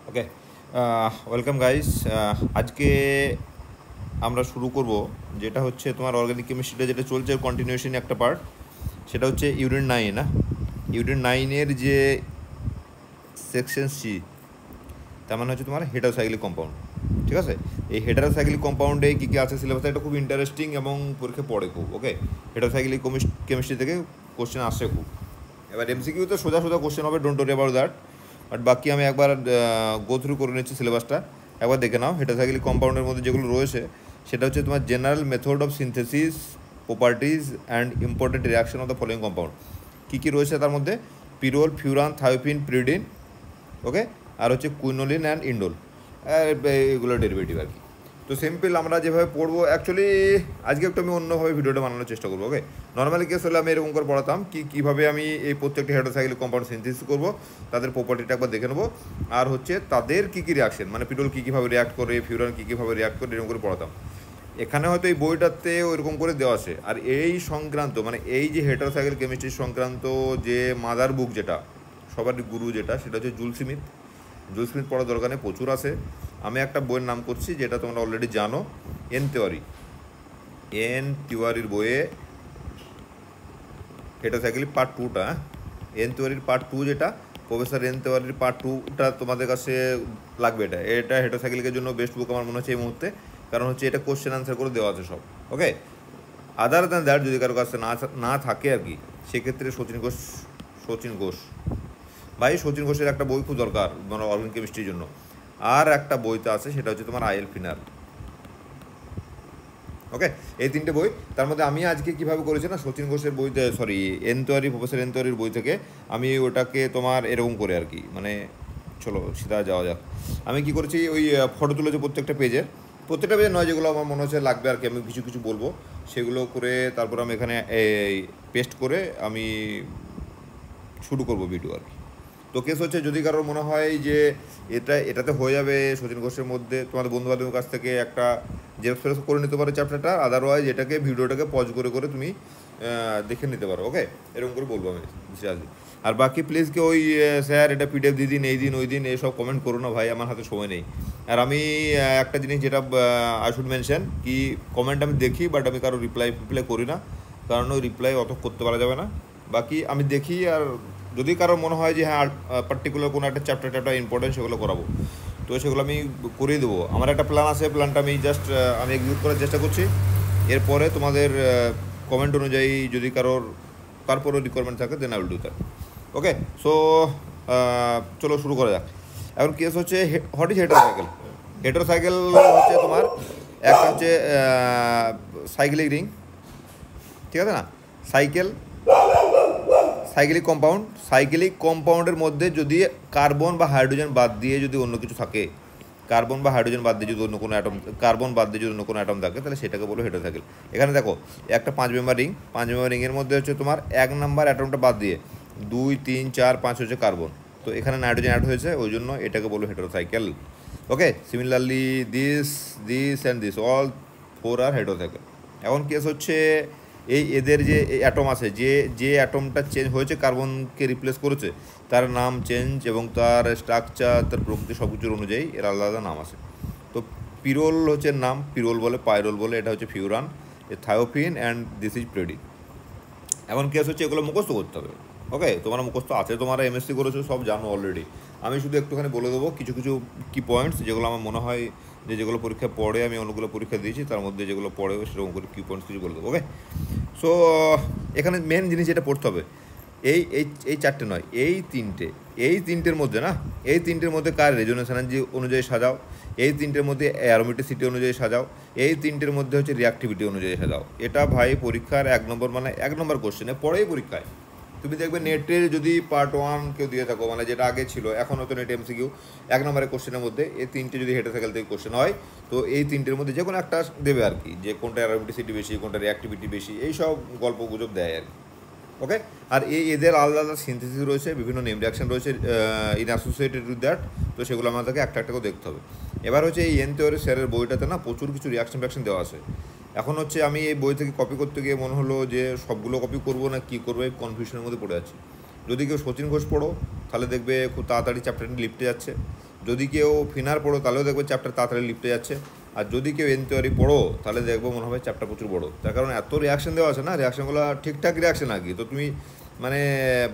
ওকে, welcome guys. আজকে আমরা শুরু করব যেটা হচ্ছে তোমার অর্গানিক কেমিস্ট্রিটা যেটা চলছে কন্টিনিউশন একটা পার্ট, সেটা হচ্ছে ইউনিট 9 না। ইউনিট 9-এর যে সেকশন সি, তার মানে হচ্ছে তোমার হেটারোসাইক্লিক কম্পাউন্ড। ঠিক আছে, এই হেটারোসাইক্লিক কম্পাউন্ডে কী কী আছে সিলেবাসে, এটা খুব ইন্টারেস্টিং এবং পরীক্ষা পড়ে খুব। ওকে, হেটারোসাইক্লিক কেমিস্ট্রি থেকে কোশ্চেন আসে খুব। এবার এমসিকিউ তো সোজা সোজা কোশ্চেন হবে, don't worry about that. But বাকি আমি একবার গো থ্রু করে নিচ্ছি সিলেবাসটা, একবার দেখে নাও। হেটারোসাইক্লিক কম্পাউন্ডের মধ্যে যেগুলো রয়েছে সেটা হচ্ছে তোমার general method of synthesis, properties and important reaction of the following compound. কী কী রয়েছে তার মধ্যে? পিরোল, ফিউরান, থায়োপিন, প্রিডিন, ওকে, আর হচ্ছে কুইনোলিন অ্যান্ড ইন্ডোল, এগুলো ডেরিভেটিভ আর কি। তো সিম্পল আমরা যেভাবে পড়বো, অ্যাকচুয়ালি আজকে একটু আমি অন্যভাবে ভিডিওটা বানানোর চেষ্টা করবো। ওকে, নর্মালি কেস হলে আমি এরকম করে পড়াতাম কীভাবে আমি এই প্রত্যেকটা হেটারোসাইক্লিক কম্পাউন্ড সিনথেসিস করবো, তাদের প্রপার্টিটা একবার দেখে নেবো, আর হচ্ছে তাদের কী কী রিয়াকশন, মানে পিরোল কীভাবে রিয়াক্ট করে, ফিউরান কীভাবে রিয়াক্ট করে, এরকম করে পড়াতাম। এখানে হয়তো এই বইটাতে ওইরকম করে দেওয়া আছে। আর এই সংক্রান্ত মানে এই যে হেটারোসাইক্লিক কেমিস্ট্রি সংক্রান্ত যে মাদার বুক, যেটা সবার গুরু, যেটা সেটা হচ্ছে জুল স্মিথ। জুল স্মিথ পড়ার দরকার নেই, প্রচুর আছে। আমি একটা বইয়ের নাম করছি যেটা তোমরা অলরেডি জানো, এন তিওয়ারির বইয়ে হেটারোসাইক্লিক পার্ট 2টা, এন তিওয়ারির পার্ট 2 যেটা, প্রফেসর এন তিওয়ারির পার্ট 2টা তোমাদের কাছে লাগবে। এটা হেটারোসাইক্লিকের জন্য বেস্ট বুক আমার মনে হচ্ছে এই মুহূর্তে, কারণ হচ্ছে এটা কোশ্চেন আনসার করে দেওয়া আছে সব। ওকে, আদার দ্যান দ্যাট যদি কারো কাছে না থাকে আর কি, সেক্ষেত্রে সচিন ঘোষ ভাই, সচিন ঘোষের একটা বই খুব দরকার মানে অর্গানিক কেমিস্ট্রির জন্য। আর একটা বইতে আছে, সেটা হচ্ছে তোমার আইএল ফিনার। ওকে, এই 3টে বই। তার মধ্যে আমি আজকে কীভাবে করেছি না, সচিন ঘোষের বইতে, সরি, প্রফেসর এন তিওয়ারির বই থেকে আমি ওটাকে তোমার এরকম করে আর কি, মানে চলো সিধা যাওয়া যাক। আমি কি করেছি, ওই ফটো তুলেছি প্রত্যেকটা পেজের নয়, যেগুলো আমার মনে হচ্ছে লাগবে আর কি, আমি কিছু কিছু বলবো সেগুলো করে তারপর আমি এখানে এই পেস্ট করে আমি শুরু করবো ভিডিও আর কি। তো কেস হচ্ছে, যদি কারোর মনে হয় যে এটাতে হয়ে যাবে সচিন ঘোষের মধ্যে, তোমাদের বন্ধুবান্ধবের কাছ থেকে একটা জেরক্স ফেরক্স করে নিতে পারো চ্যাপ্টারটা, আদারওয়াইজ এটাকে ভিডিওটাকে পজ করে করে তুমি দেখে নিতে পারো। ওকে, এরকম করে বলবো আমি আজকে। আর বাকি প্লিজ কি ওই স্যার এটা পিডিএফ দিয়ে দিন, এই দিন ওই দিন এইসব কমেন্ট করো না ভাই, আমার হাতে সময় নেই। আর আমি একটা জিনিস যেটা আই শুড মেনশন, কি কমেন্ট আমি দেখি, বাট আমি কারো রিপ্লাই করি না, কারণ ওই রিপ্লাই অত করতে পারা যাবে না। বাকি আমি দেখি, আর যদি কারো মনে হয় যে হ্যাঁ পার্টিকুলার কোনো একটা চ্যাপ্টার ইম্পর্টেন্ট, সেগুলো করাবো, তো সেগুলো আমি করিয়ে দেবো। আমার একটা প্ল্যান আছে, প্ল্যানটা আমি জাস্ট আমি এক্সিকিউট করার চেষ্টা করছি। এরপরে তোমাদের কমেন্ট অনুযায়ী যদি তারপরও রিকোয়ারমেন্ট থাকে, then I will do that. Okay, so চলো শুরু করা যাক। এখন কেস হচ্ছে, হোয়াট ইজ হেটারোসাইকেল? হেটারোসাইকেল হচ্ছে তোমার একটা হচ্ছে সাইক্লিক রিং, ঠিক আছে না, সাইক্লিক কম্পাউন্ডের মধ্যে যদি কার্বন বা হাইড্রোজেন বাদ দিয়ে যদি অন্য কিছু থাকে, কার্বন বা হাইড্রোজেন বাদ দিয়ে যদি অন্য কোনো অ্যাটম, কার্বন বাদ দিয়ে যদি অন্য কোনো অ্যাটম থাকে, তাহলে সেটাকে বলো হেটারোসাইকেল। এখানে দেখো একটা 5 মেম্বার রিংয়ের মধ্যে হচ্ছে তোমার 1 নাম্বার অ্যাটমটা বাদ দিয়ে 2, 3, 4, 5 হচ্ছে কার্বন, তো এখানে নাইট্রোজেন অ্যাড হয়েছে, ওই জন্য এটাকে বলো heterocycle. Okay, similarly this and this all 4 are heterocycle. এখন কেস হচ্ছে, এদের যে অ্যাটম আছে, যে অ্যাটমটা চেঞ্জ হয়েছে, কার্বনকে রিপ্লেস করেছে, তার নাম চেঞ্জ এবং তার স্ট্রাকচার, তার প্রকৃতি সব কিছুর অনুযায়ী এর আলাদা আলাদা নাম আছে। তো পিরোল হচ্ছে নাম, পিরোল বলে, পাইরোল বলে, এটা হচ্ছে ফিউরান, থায়োপিন অ্যান্ড দিস ইজ প্রেডিন। এখন কেস হচ্ছে, এগুলো মুখস্থ করতে হবে। ওকে, তোমরা মুখস্থ আছে, তোমরা এমএসসি করেছো, সব জানো অলরেডি। আমি শুধু একটুখানি বলে দেবো কিছু কিছু কি পয়েন্টস, যেগুলো আমার মনে হয় যেগুলো পরীক্ষা পড়ে, আমি অনেকগুলো পরীক্ষা দিয়েছি, তার মধ্যে যেগুলো পড়ে সেরকম করে কি পয়েন্টস কিছু বলে দেবো। ওকে, সো এখানে মেন জিনিস যেটা পড়তে হবে, এই এই এই 4টে নয়, এই তিনটের মধ্যে না, এই তিনটের মধ্যে কার রেজোনেন্স এনার্জি অনুযায়ী সাজাও, এই তিনটের মধ্যে অ্যারোমেটিসিটি অনুযায়ী সাজাও, এই তিনটের মধ্যে হচ্ছে রিঅ্যাক্টিভিটি অনুযায়ী সাজাও। এটা ভাই পরীক্ষার 1 নম্বর, মানে 1 নম্বর কোশ্চেনে পড়েই পরীক্ষায়। তুমি দেখবে নেটের যদি পার্ট 1 কেউ দিয়ে থাকো, মানে যেটা আগে ছিল, এখন হয়তো নেট এমসিকিউ 1 নম্বরের কোশ্চেনের মধ্যে এই 3টে যদি হেটারোসাইকেল থেকে কোশ্চেন হয়, তো এই 3টের মধ্যে যে কোনো একটা দেবে আর কি, যে কোনটা অ্যারোমেটিসিটি বেশি, কোনটা রিঅ্যাক্টিভিটি বেশি, এইসব গল্প গুজব দেয় আর কি। ওকে, আর এদের আলাদা আলাদা সিনথেসিস রয়েছে, বিভিন্ন নেম রিয়াকশন রয়েছে ইন অ্যাসোসিয়েটেড উইথ দ্যাট, তো সেগুলো আমাদেরকে একটা একটা করে দেখতে হবে। এবার হচ্ছে এই এন তিওয়ারি স্যারের বইটাতে না প্রচুর কিছু রিয়াকশন দেওয়া আছে। এখন হচ্ছে আমি এই বই থেকে কপি করতে গিয়ে মনে হলো যে সবগুলো কপি করবো না কী করবো, এই কনফিউশনের মধ্যে পড়ে যাচ্ছি। যদি কেউ সচিন ঘোষ পড়ো, তাহলে দেখবে খুব তাড়াতাড়ি চ্যাপ্টারটি লিপটে যাচ্ছে। যদি কেউ ফিনার পড়ো তাহলেও দেখবে চ্যাপ্টার তাড়াতাড়ি লিপটে যাচ্ছে, আর যদি কেউ এন থিওরি পড়ো তাহলে দেখবো মনে হবে চ্যাপ্টার প্রচুর বড়ো। তার কারণ এত রিয়াকশন দেওয়া আছে না, রিয়াকশনগুলো ঠিকঠাক রিয়াকশন আর কি, তো তুমি মানে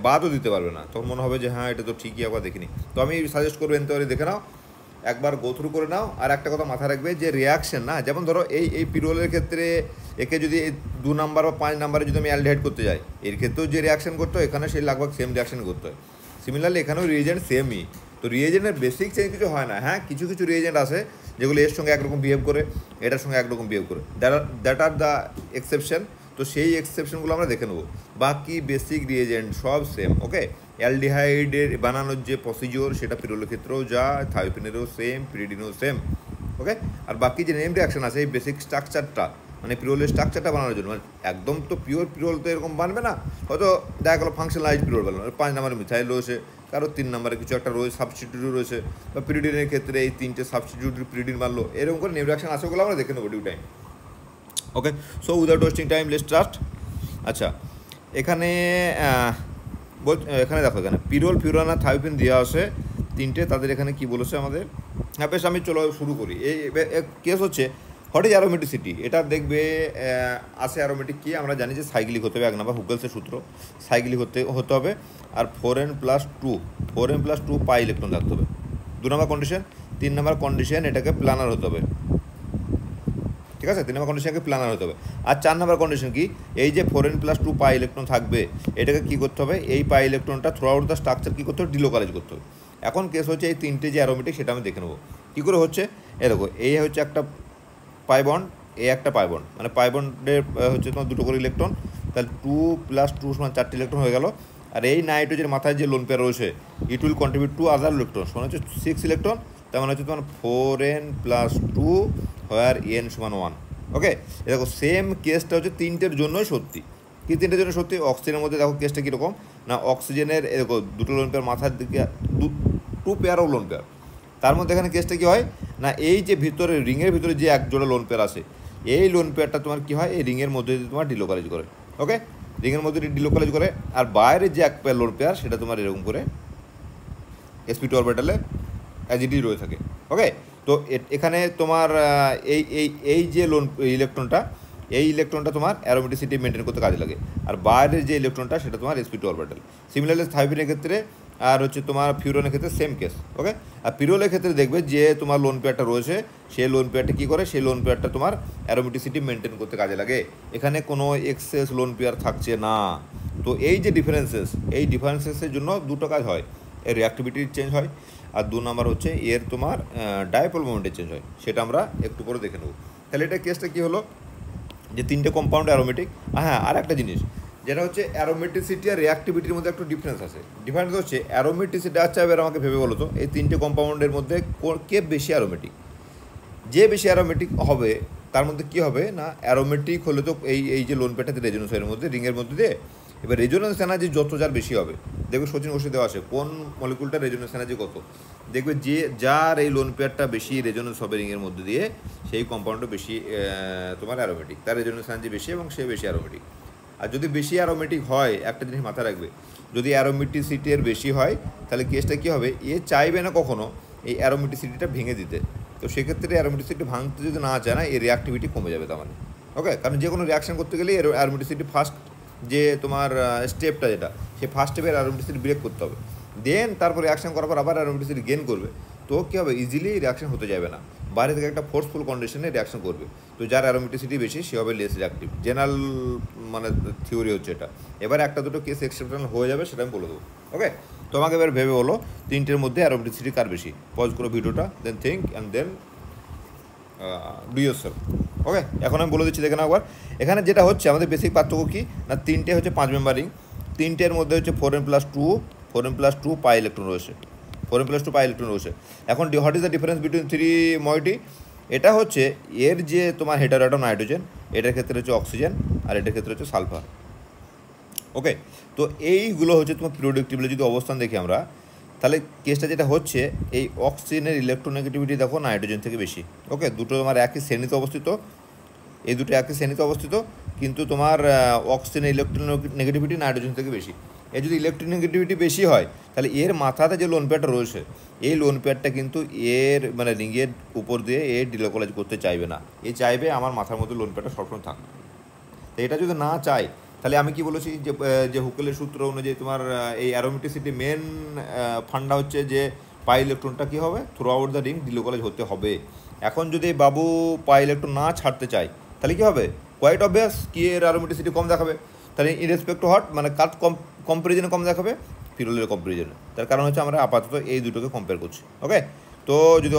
বাদও দিতে পারবে না, তখন মনে হবে যে হ্যাঁ এটা তো ঠিকই একবার দেখিনি। তো আমি সাজেস্ট করবো এন থিওরি দেখে নাও, একবার গো থ্রু করে নাও। আর একটা কথা মাথায় রাখবে যে রিয়াকশন না, যেমন ধরো এই পিরোলের ক্ষেত্রে একে যদি 2 নাম্বার বা 5 নাম্বারে যদি আমি অ্যালডিহাইড করতে যাই, এর ক্ষেত্রেও যে রিয়াকশন করতে হয় এখানে সেই লাগভাগ সেম রিয়াকশন করতে হয়। সিমিলারলি এখানেও রিয়েজেন্ট সেমই। তো রিয়েজেন্টের বেসিক চেঞ্জ কিছু হয় না, হ্যাঁ কিছু কিছু রিয়েজেন্ট আছে যেগুলো এর সঙ্গে একরকম বিহেভ করে, এটার সঙ্গে একরকম বিহেভ করে, দ্যাট আর দ্য এক্সেপশন। তো সেই এক্সেপশনগুলো আমরা দেখে নেবো, বাকি বেসিক রিয়েজেন্ট সব সেম। ওকে, অ্যালডিহাইডের বানানোর যে প্রসিজিওর সেটা পিরোলের ক্ষেত্রেও যা, থায়োপিনেরও সেম, পিরিডিনেও সেম। ওকে, আর বাকি যে নেম রিয়াকশন আছে এই বেসিক স্ট্রাকচারটা, মানে পিরোলের স্ট্রাকচারটা বানানোর জন্য, মানে একদম তো পিওর পিরোল তো এরকম বানবে না, হয়তো দেখা গেলো ফাংশনালাইজ পিরোল বানানো, 5 নাম্বারে মিথাইল রয়েছে, কারো 3 নাম্বারে কিছু একটা রয়েছে সাবস্টিটিউট রয়েছে, বা পিরিডিনের ক্ষেত্রে এই 3টে সাবস্টিটিউট পিরিডিন বানলো, এরকম করে নেম রিয়াকশন আছে, ওগুলো আমরা দেখে নেবো due time. Okay, so without wasting time let's start. আচ্ছা, এখানে এখানে দেখো, এখানে পিরোল, ফিউরান আর থায়োপিন দেওয়া আছে 3টে, তাদের এখানে কি বলেছে আমাদের। হ্যাঁ বেশ, আমি চলো শুরু করি। এই কেস হচ্ছে হোয়াট ইজ অ্যারোমেটিসিটি, এটা দেখবে আছে অ্যারোমেটিক কি, আমরা জানি যে সাইক্লিক হতে হবে, 1 নাম্বার হুগেলসের সূত্র, সাইক্লিক হতে হবে, আর 4n+2 পাই ইলেকট্রন থাকতে হবে, 2 নম্বর কন্ডিশন। 3 নম্বর কন্ডিশন এটাকে প্ল্যানার হতে হবে, ঠিক আছে, 3 নম্বর কন্ডিশনকে প্ল্যানার হতে হবে। আর 4 নম্বর কন্ডিশন কি, এই যে 4n+2 পাই ইলেকট্রন থাকবে, এটাকে কী করতে হবে, এই পাই ইলেকট্রনটা থ্রু আউট দ্য স্ট্রাকচার কী করতে হবে, ডিলোকালাইজ করতে হবে। এখন কেস হচ্ছে এই 3টে যে অ্যারোমেটিক সেটা আমি দেখে নেবো কী করে হচ্ছে। এরকম এই হচ্ছে একটা পাই বন্ড, এই একটা পাই বন্ড, মানে পাই বন্ডের হচ্ছে তোমার 2টো করে ইলেকট্রন, তাহলে 2+2 = 4টে ইলেকট্রন হয়ে গেল। আর এই নাইট্রোজেন মাথায় যে লোন পেয়ার রয়েছে, it will contribute to other electron, মানে হচ্ছে 6 ইলেকট্রন, তার মানে হচ্ছে তোমার 4n+2 হোয়ার n = 1। ওকে, দেখো সেম কেসটা হচ্ছে 3টের জন্যই সত্যি। কি 3টের জন্য সত্যি, অক্সিজেনের মধ্যে দেখো কেসটা কীরকম না, অক্সিজেনের দেখো 2টো লোন পেয়ার মাথার দিকে, 2 পেয়ার অফ লোন পেয়ার, তার মধ্যে এখানে কেসটা কী হয় না, এই যে ভিতরে রিংয়ের ভিতরে যে এক জোড়া লোন পেয়ার আছে, এই লোন পেয়ারটা তোমার কী হয়, এই রিংয়ের মধ্যে দিয়ে তোমার ডিলোকালাইজ করে। ওকে, রিংয়ের মধ্যে ডিলোকালাইজ করে, আর বাইরে যে এক পেয়ার লোন পেয়ার সেটা তোমার এরকম করে sp2 অরবিটালে অ্যাজ ইট ইজ রয়ে থাকে। ওকে, তো এখানে তোমার এই এই এই যে লোন ইলেকট্রনটা, এই ইলেকট্রনটা তোমার অ্যারোমেটিসিটি মেনটেন করতে কাজে লাগে, আর বাইরের যে ইলেকট্রনটা সেটা তোমার sp2 অরবিটাল। সিমিলারলি থায়োপিনের ক্ষেত্রে আর হচ্ছে তোমার ফিউরনের ক্ষেত্রে সেম কেস। ওকে, আর পিরোলের ক্ষেত্রে দেখবে যে তোমার লোন পেয়ারটা রয়েছে, সেই লোন পেয়ারটা কী করে, সেই লোন পেয়ারটা তোমার অ্যারোমেটিসিটি মেনটেন করতে কাজে লাগে, এখানে কোনো এক্সেস লোন পেয়ার থাকছে না। তো এই যে ডিফারেন্সেস, এই ডিফারেন্সেসের জন্য 2টো কাজ হয়, এর রিঅ্যাক্টিভিটির চেঞ্জ হয়, আর 2 নাম্বার হচ্ছে এর তোমার ডাইপোল মোমেন্টের চেঞ্জ হয়, সেটা আমরা একটু পরে দেখে নেব। তাহলে এটা কেসটা কী হলো যে 3টে কম্পাউন্ড অ্যারোমেটিক। হ্যাঁ, আর একটা জিনিস যেটা হচ্ছে অ্যারোমেটিসিটি আর রিঅ্যাক্টিভিটির মধ্যে একটু ডিফারেন্স আছে। ডিফারেন্স হচ্ছে অ্যারোমেটিসিটি, আচ্ছা এবার আমাকে ভেবে বলো তো, এই 3টে কম্পাউন্ডের মধ্যে কে বেশি অ্যারোমেটিক? যে বেশি অ্যারোমেটিক হবে তার মধ্যে কী হবে না, অ্যারোমেটিক হলে তো এই যে লোন পেটাতে রেজোনেন্স এর মধ্যে, রিংয়ের মধ্যে দিয়ে, এবার রেজোনেন্স এনার্জি যত যার বেশি হবে, দেখবে সচিন ওষুধ দেওয়া আছে কোন মলিকুলটা রেজোনেন্স এনার্জি কত, দেখবে যে যার এই লোন পেয়ারটা বেশি রেজোনেন্স হবে রিংয়ের মধ্যে দিয়ে, সেই কম্পাউন্ডটা বেশি তোমার অ্যারোমেটিক, তার রেজোনেন্স এনার্জি বেশি এবং সে বেশি অ্যারোমেটিক। আর যদি বেশি অ্যারোমেটিক হয়, একটা জিনিস মাথায় রাখবে, যদি অ্যারোমেটিসিটির বেশি হয় তাহলে কেসটা কী হবে, এ চাইবে না কখনো এই অ্যারোমেটিসিটিটা ভেঙে দিতে, তো সেক্ষেত্রে অ্যারোমেটিসিটি ভাঙতে যদি না চায় না, এর রিঅ্যাক্টিভিটি কমে যাবে তার মানে। ওকে, কারণ যে কোনো রিয়াকশন করতে গেলে এর অ্যারোমেটিসিটি ফার্স্ট যে তোমার স্টেপটা যেটা, সেই ফার্স্ট স্টেপের অ্যারোমেটিসিটি ব্রেক করতে হবে, দেন তারপর রিয়াকশন করার পর আবার অ্যারোমেটিসিটি গেন করবে, তো কী হবে, ইজিলি রিয়াকশন হতে যাবে না, বাইরে থেকে একটা ফোর্সফুল কন্ডিশনে রিয়াকশন করবে। তো যার অ্যারোমেটিসিটি বেশি সে হবে লেস রিয়াক্টিভ, জেনারেল মানে থিওরি হচ্ছে এটা। এবার একটা দুটো কেস এক্সেপশনাল হয়ে যাবে, সেটা আমি বলে দেবো। ওকে, তোমাকে এবার ভেবে বলো 3টের মধ্যে অ্যারোমেটিসিটি কার বেশি, পজ করো ভিডিওটা, then think and then do yourself. Okay, এখন আমি বলে দিচ্ছি দেখে নাও একবার। এখানে যেটা হচ্ছে আমাদের বেসিক পার্থক্য কী না, 3টে হচ্ছে 5 মেম্বার রিং, 3টের মধ্যে হচ্ছে 4n+2 পাই ইলেকট্রন রয়েছে, 4n+2 পাই ইলেকট্রন রয়েছে। এখন what is the difference between 3 মইটি, এটা হচ্ছে এর যে তোমার হেটারোঅ্যাটম নাইট্রোজেন, এটার ক্ষেত্রে হচ্ছে অক্সিজেন, আর এটার ক্ষেত্রে হচ্ছে সালফার। ওকে, তো এইগুলো হচ্ছে তোমার পিরিয়ডিক টেবিলে যদি অবস্থান দেখি আমরা, তাহলে কেসটা যেটা হচ্ছে, এই অক্সিজেনের ইলেকট্রোনেগেটিভিটি দেখো নাইট্রোজেন থেকে বেশি। ওকে, দুটো তোমার একই শ্রেণীতে অবস্থিত, এই দুটো একই শ্রেণীতে অবস্থিত, কিন্তু তোমার অক্সিজেনের ইলেকট্রোনেগেটিভিটি নাইট্রোজেন থেকে বেশি। এর যদি ইলেকট্রোনেগেটিভিটি বেশি হয় তাহলে এর মাথাতে যে লোন পেয়ারটা রয়েছে এই লোন পেয়ারটা কিন্তু এর মানে রিংয়ের উপর দিয়ে এ ডিলোকালাইজ করতে চাইবে না, এ চাইবে আমার মাথার মধ্যে লোন পেয়ারটা সবসময় থাক। তো এটা যদি না চাই তাহলে আমি কি বলেছি যে হুকেলের সূত্র অনুযায়ী তোমার এই অ্যারোমেটিসিটি মেন ফান্ডা হচ্ছে যে পাই ইলেকট্রনটা কী হবে through out the ring delocalise হতে হবে। এখন যদি বাবু পাই ইলেকট্রন না ছাড়তে চায় তাহলে কী হবে, কোয়াইট অবভিয়াস কি এর অ্যারোমেটিসিটি কম দেখাবে, তাহলে ইনরেসপেক্ট টু হট মানে কাট কম্পারিজনে কম দেখাবে, পিরোলের কম্পারিজনে। তার কারণ হচ্ছে আমরা আপাতত এই দুটোকে কম্পেয়ার করছি। ওকে, তো যদি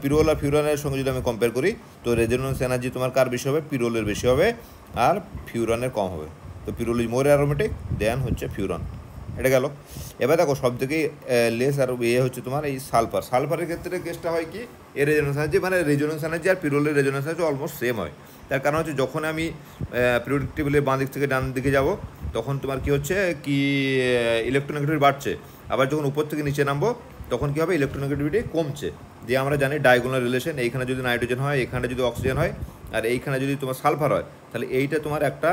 পিরোল আর ফিউরানের সঙ্গে যদি আমি কম্পেয়ার করি তো রেজোনেন্স এনার্জি তোমার কার বেশি হবে, পিরোলের বেশি হবে আর ফিউরানের কম হবে। তো পিরোল ইজ মোর অ্যারোমেটিক দেন হচ্ছে ফিউরান, এটা গেল। এবার দেখো সব থেকে লেস আর হচ্ছে তোমার এই সালফার। সালফারের ক্ষেত্রে কেসটা হয় কি এর রেজোনেন্স এনার্জি মানে রেজোনেন্স এনার্জি আর পিরোলের রেজোনেন্স এনার্জি অলমোস্ট সেম হয়। তার কারণ হচ্ছে যখন আমি পিরিয়ডিক টেবিলের বাঁ দিক থেকে ডান দিকে যাব তখন তোমার কি হচ্ছে কি ইলেকট্রোনেগেটিভিটি বাড়ছে, আবার যখন উপর থেকে নিচে নামবো তখন কী হবে ইলেকট্রোনেগেটিভিটি কমছে। দিয়ে আমরা জানি ডায়াগোনাল রিলেশন, এইখানে যদি নাইট্রোজেন হয় এখানে যদি অক্সিজেন হয় আর এইখানে যদি তোমার সালফার হয় তাহলে এইটা তোমার একটা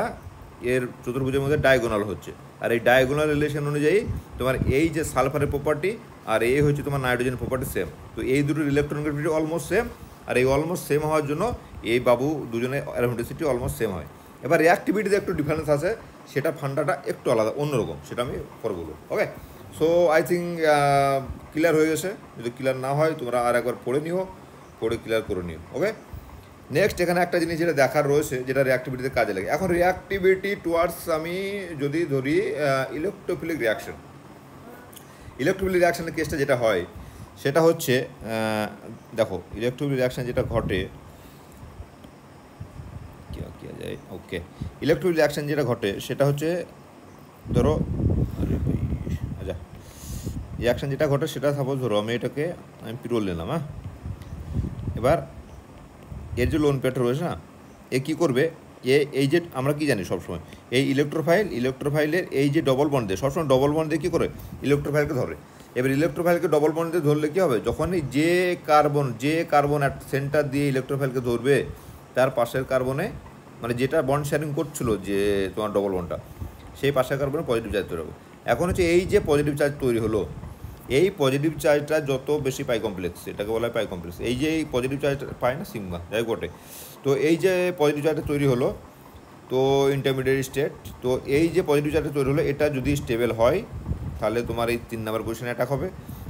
এর চতুর্ভুজের মধ্যে ডায়াগোনাল হচ্ছে। আর এই ডায়াগোনাল রিলেশন অনুযায়ী তোমার এই যে সালফারের প্রপার্টি আর এই হচ্ছে তোমার নাইট্রোজেন প্রপার্টি সেম, তো এই দুটোর ইলেকট্রোনেগেটিভিটি অলমোস্ট সেম। আর এই অলমোস্ট সেম হওয়ার জন্য এই বাবু দুজনের অ্যারোমেটিসিটি অলমোস্ট সেম হয়। এবার রিঅ্যাক্টিভিটিতে একটু ডিফারেন্স আছে, সেটা ফান্ডাটা একটু আলাদা অন্যরকম, সেটা আমি পরে বলবো। ওকে, সো আই থিঙ্ক ক্লিয়ার হয়ে গেছে, যদি ক্লিয়ার না হয় তোমরা আর একবার পড়ে নিও, পড়ে ক্লিয়ার করে নিও। ওকে, নেক্সট এখানে একটা জিনিস যেটা দেখার রয়েছে যেটা রিঅ্যাক্টিভিটিতে কাজে লাগে। এখন রিঅ্যাক্টিভিটি টুয়ার্ডস আমি যদি ধরি ইলেকট্রোফিলিক রিঅ্যাকশন, ইলেকট্রোফিলিক রিঅ্যাকশনের কেসটা যেটা হয় সেটা হচ্ছে দেখো ইলেকট্রোফিলিক রিঅ্যাকশন যেটা ঘটে ওকে, ইলেকট্রোফিলিক রিঅ্যাকশন যেটা ঘটে সেটা হচ্ছে ধরো আচ্ছা রিঅ্যাকশন যেটা ঘটে সেটা সাপোজ ধরো আমি পিরোল নিলাম। হ্যাঁ, এবার এর যে লোন পেয়ারটা রয়েছে না এ কী করবে, এই যে আমরা কি জানি সবসময় এই ইলেকট্রোফাইলের এই যে ডবল বন্ড দিয়ে সবসময় ডবল বন্ড দিয়ে কী করে ইলেকট্রোফাইলকে ধরে। এবার ইলেকট্রোফাইলকে ডবল বন্ড দিয়ে ধরলে কী হবে, যখনই যে কার্বন সেন্টার দিয়ে ইলেকট্রোফাইলকে ধরবে তার পাশের কার্বনে মানে যেটা বন্ড শেয়ারিং করছিল যে তোমার ডবল বন্ডটা সেই পাশের কার্বনে পজিটিভ চার্জ তৈরি হবে। এখন হচ্ছে এই যে পজিটিভ চার্জ তৈরি হলো এই পজিটিভ চার্জটা যত বেশি পাই কমপ্লেক্স, এটাকে বলা হয় পাই কমপ্লেক্স, এই যে এই পজিটিভ চার্জ পায় না সিগমা যাই ঘটে, তো এই যে পজিটিভ চার্জটা তৈরি হলো তো ইন্টারমিডিয়েট স্টেট, তো এই যে পজিটিভ চার্জটা তৈরি হলো এটা যদি স্টেবল হয় তাহলে তোমার এই 3 নম্বর পজিশনে অ্যাটাক হবে,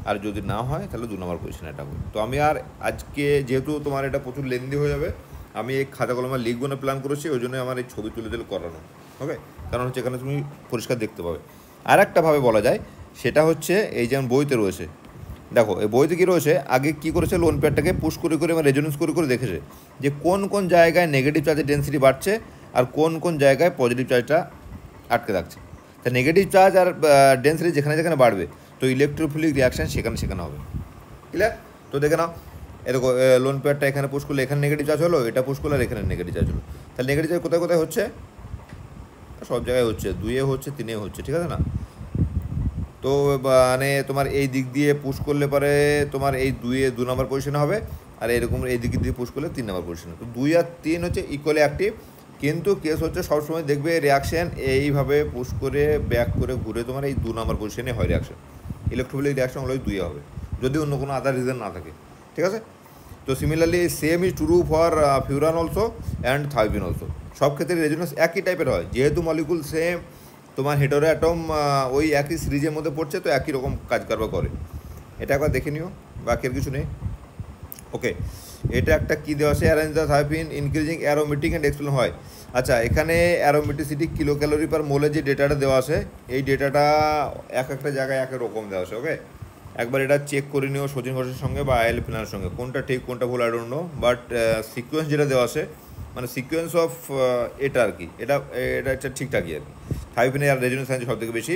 আর যদি না হয় তাহলে 2 নম্বর পজিশনে অ্যাটাক হবে। তো আমি আর আজকে যেহেতু তোমার এটা প্রচুর লেন্দি হয়ে যাবে আমি এই খাতা কলমে লিখবো না প্ল্যান করেছি, ওই জন্য আমার এই ছবি তুলে দিলে করানো। ওকে, কারণ হচ্ছে এখানে তুমি পরিষ্কার দেখতে পাবে। আর একটাভাবে বলা যায় সেটা হচ্ছে এই যেমন বইতে রয়েছে, দেখো এই বইতে কী রয়েছে আগে কী করেছে লোন পেয়ারটাকে পুশ করে এবং রেজোনেন্স করে দেখেছে যে কোন কোন জায়গায় নেগেটিভ চার্জের ডেন্সিটি বাড়ছে আর কোন কোন জায়গায় পজিটিভ চার্জটা আটকে থাকছে। তা নেগেটিভ চার্জ আর ডেন্সিটি যেখানে যেখানে বাড়বে তো ইলেকট্রোফিলিক রিঅ্যাকশান সেখানে হবে। ক্লিয়ার? তো দেখে নাও এরকম লোন পেয়ারটা এখানে পুশ করলে এখানে নেগেটিভ চার্জ হলো, এটা পুশ করলে আর এখানে নেগেটিভ চার্জ হলো, তাহলে নেগেটিভ চার্জ কোথায় কোথায় হচ্ছে, সব জায়গায় হচ্ছে, 2 হচ্ছে 3 হচ্ছে, ঠিক আছে না? তো মানে তোমার এই দিক দিয়ে পুশ করলে পরে তোমার এই 2 নম্বর পজিশনে হবে আর এরকম এই দিক দিয়ে পুশ করলে 3 নম্বর পজিশনে। তো 2 আর 3 হচ্ছে ইকুয়ালি অ্যাক্টিভ, কিন্তু কেস হচ্ছে সবসময় দেখবে রিয়াকশান এইভাবে পুশ করে ব্যাক করে ঘুরে তোমার এই 2 নম্বর পজিশনে হয় রিয়াকশান, ইলেকট্রোফিলিক রিয়াকশন হলো 2 হবে যদি অন্য কোনো আদার রিজন না থাকে, ঠিক আছে? তো similarly same is true for furan also and thiophene also, সব ক্ষেত্রে রেজোনেন্স একই টাইপের হয় যেহেতু মলিকুল সেম, তোমার হেটেরো অ্যাটম ওই একই সিরিজের মধ্যে পড়ছে তো একই রকম কাজ কারবার করে। এটা একবার দেখে নিও, বাকি আর কিছু নেই। ওকে, এটা একটা কী দেওয়া আছে, arrange the thiophene increasing aromatic and explain হয়। আচ্ছা, এখানে অ্যারোমেটিসিটি কিলো ক্যালোরি পার মোলে যে ডেটাটা দেওয়া আছে এই ডেটাটা একটা জায়গায় এক রকম দেওয়া আছে। ওকে, একবার এটা চেক করে নিও সচিন ঘোষের সঙ্গে বা আইএল প্ল্যানের সঙ্গে কোনটা ঠিক কোনটা ভুল I don't know, but sequence যেটা দেওয়া আছে মানে সিকোয়েন্স অফ এটা আর কি এটা একটা ঠিকঠাকই আর কি। থায়োবিনের আর রেজোনেন্স এনার্জি সব থেকে বেশি,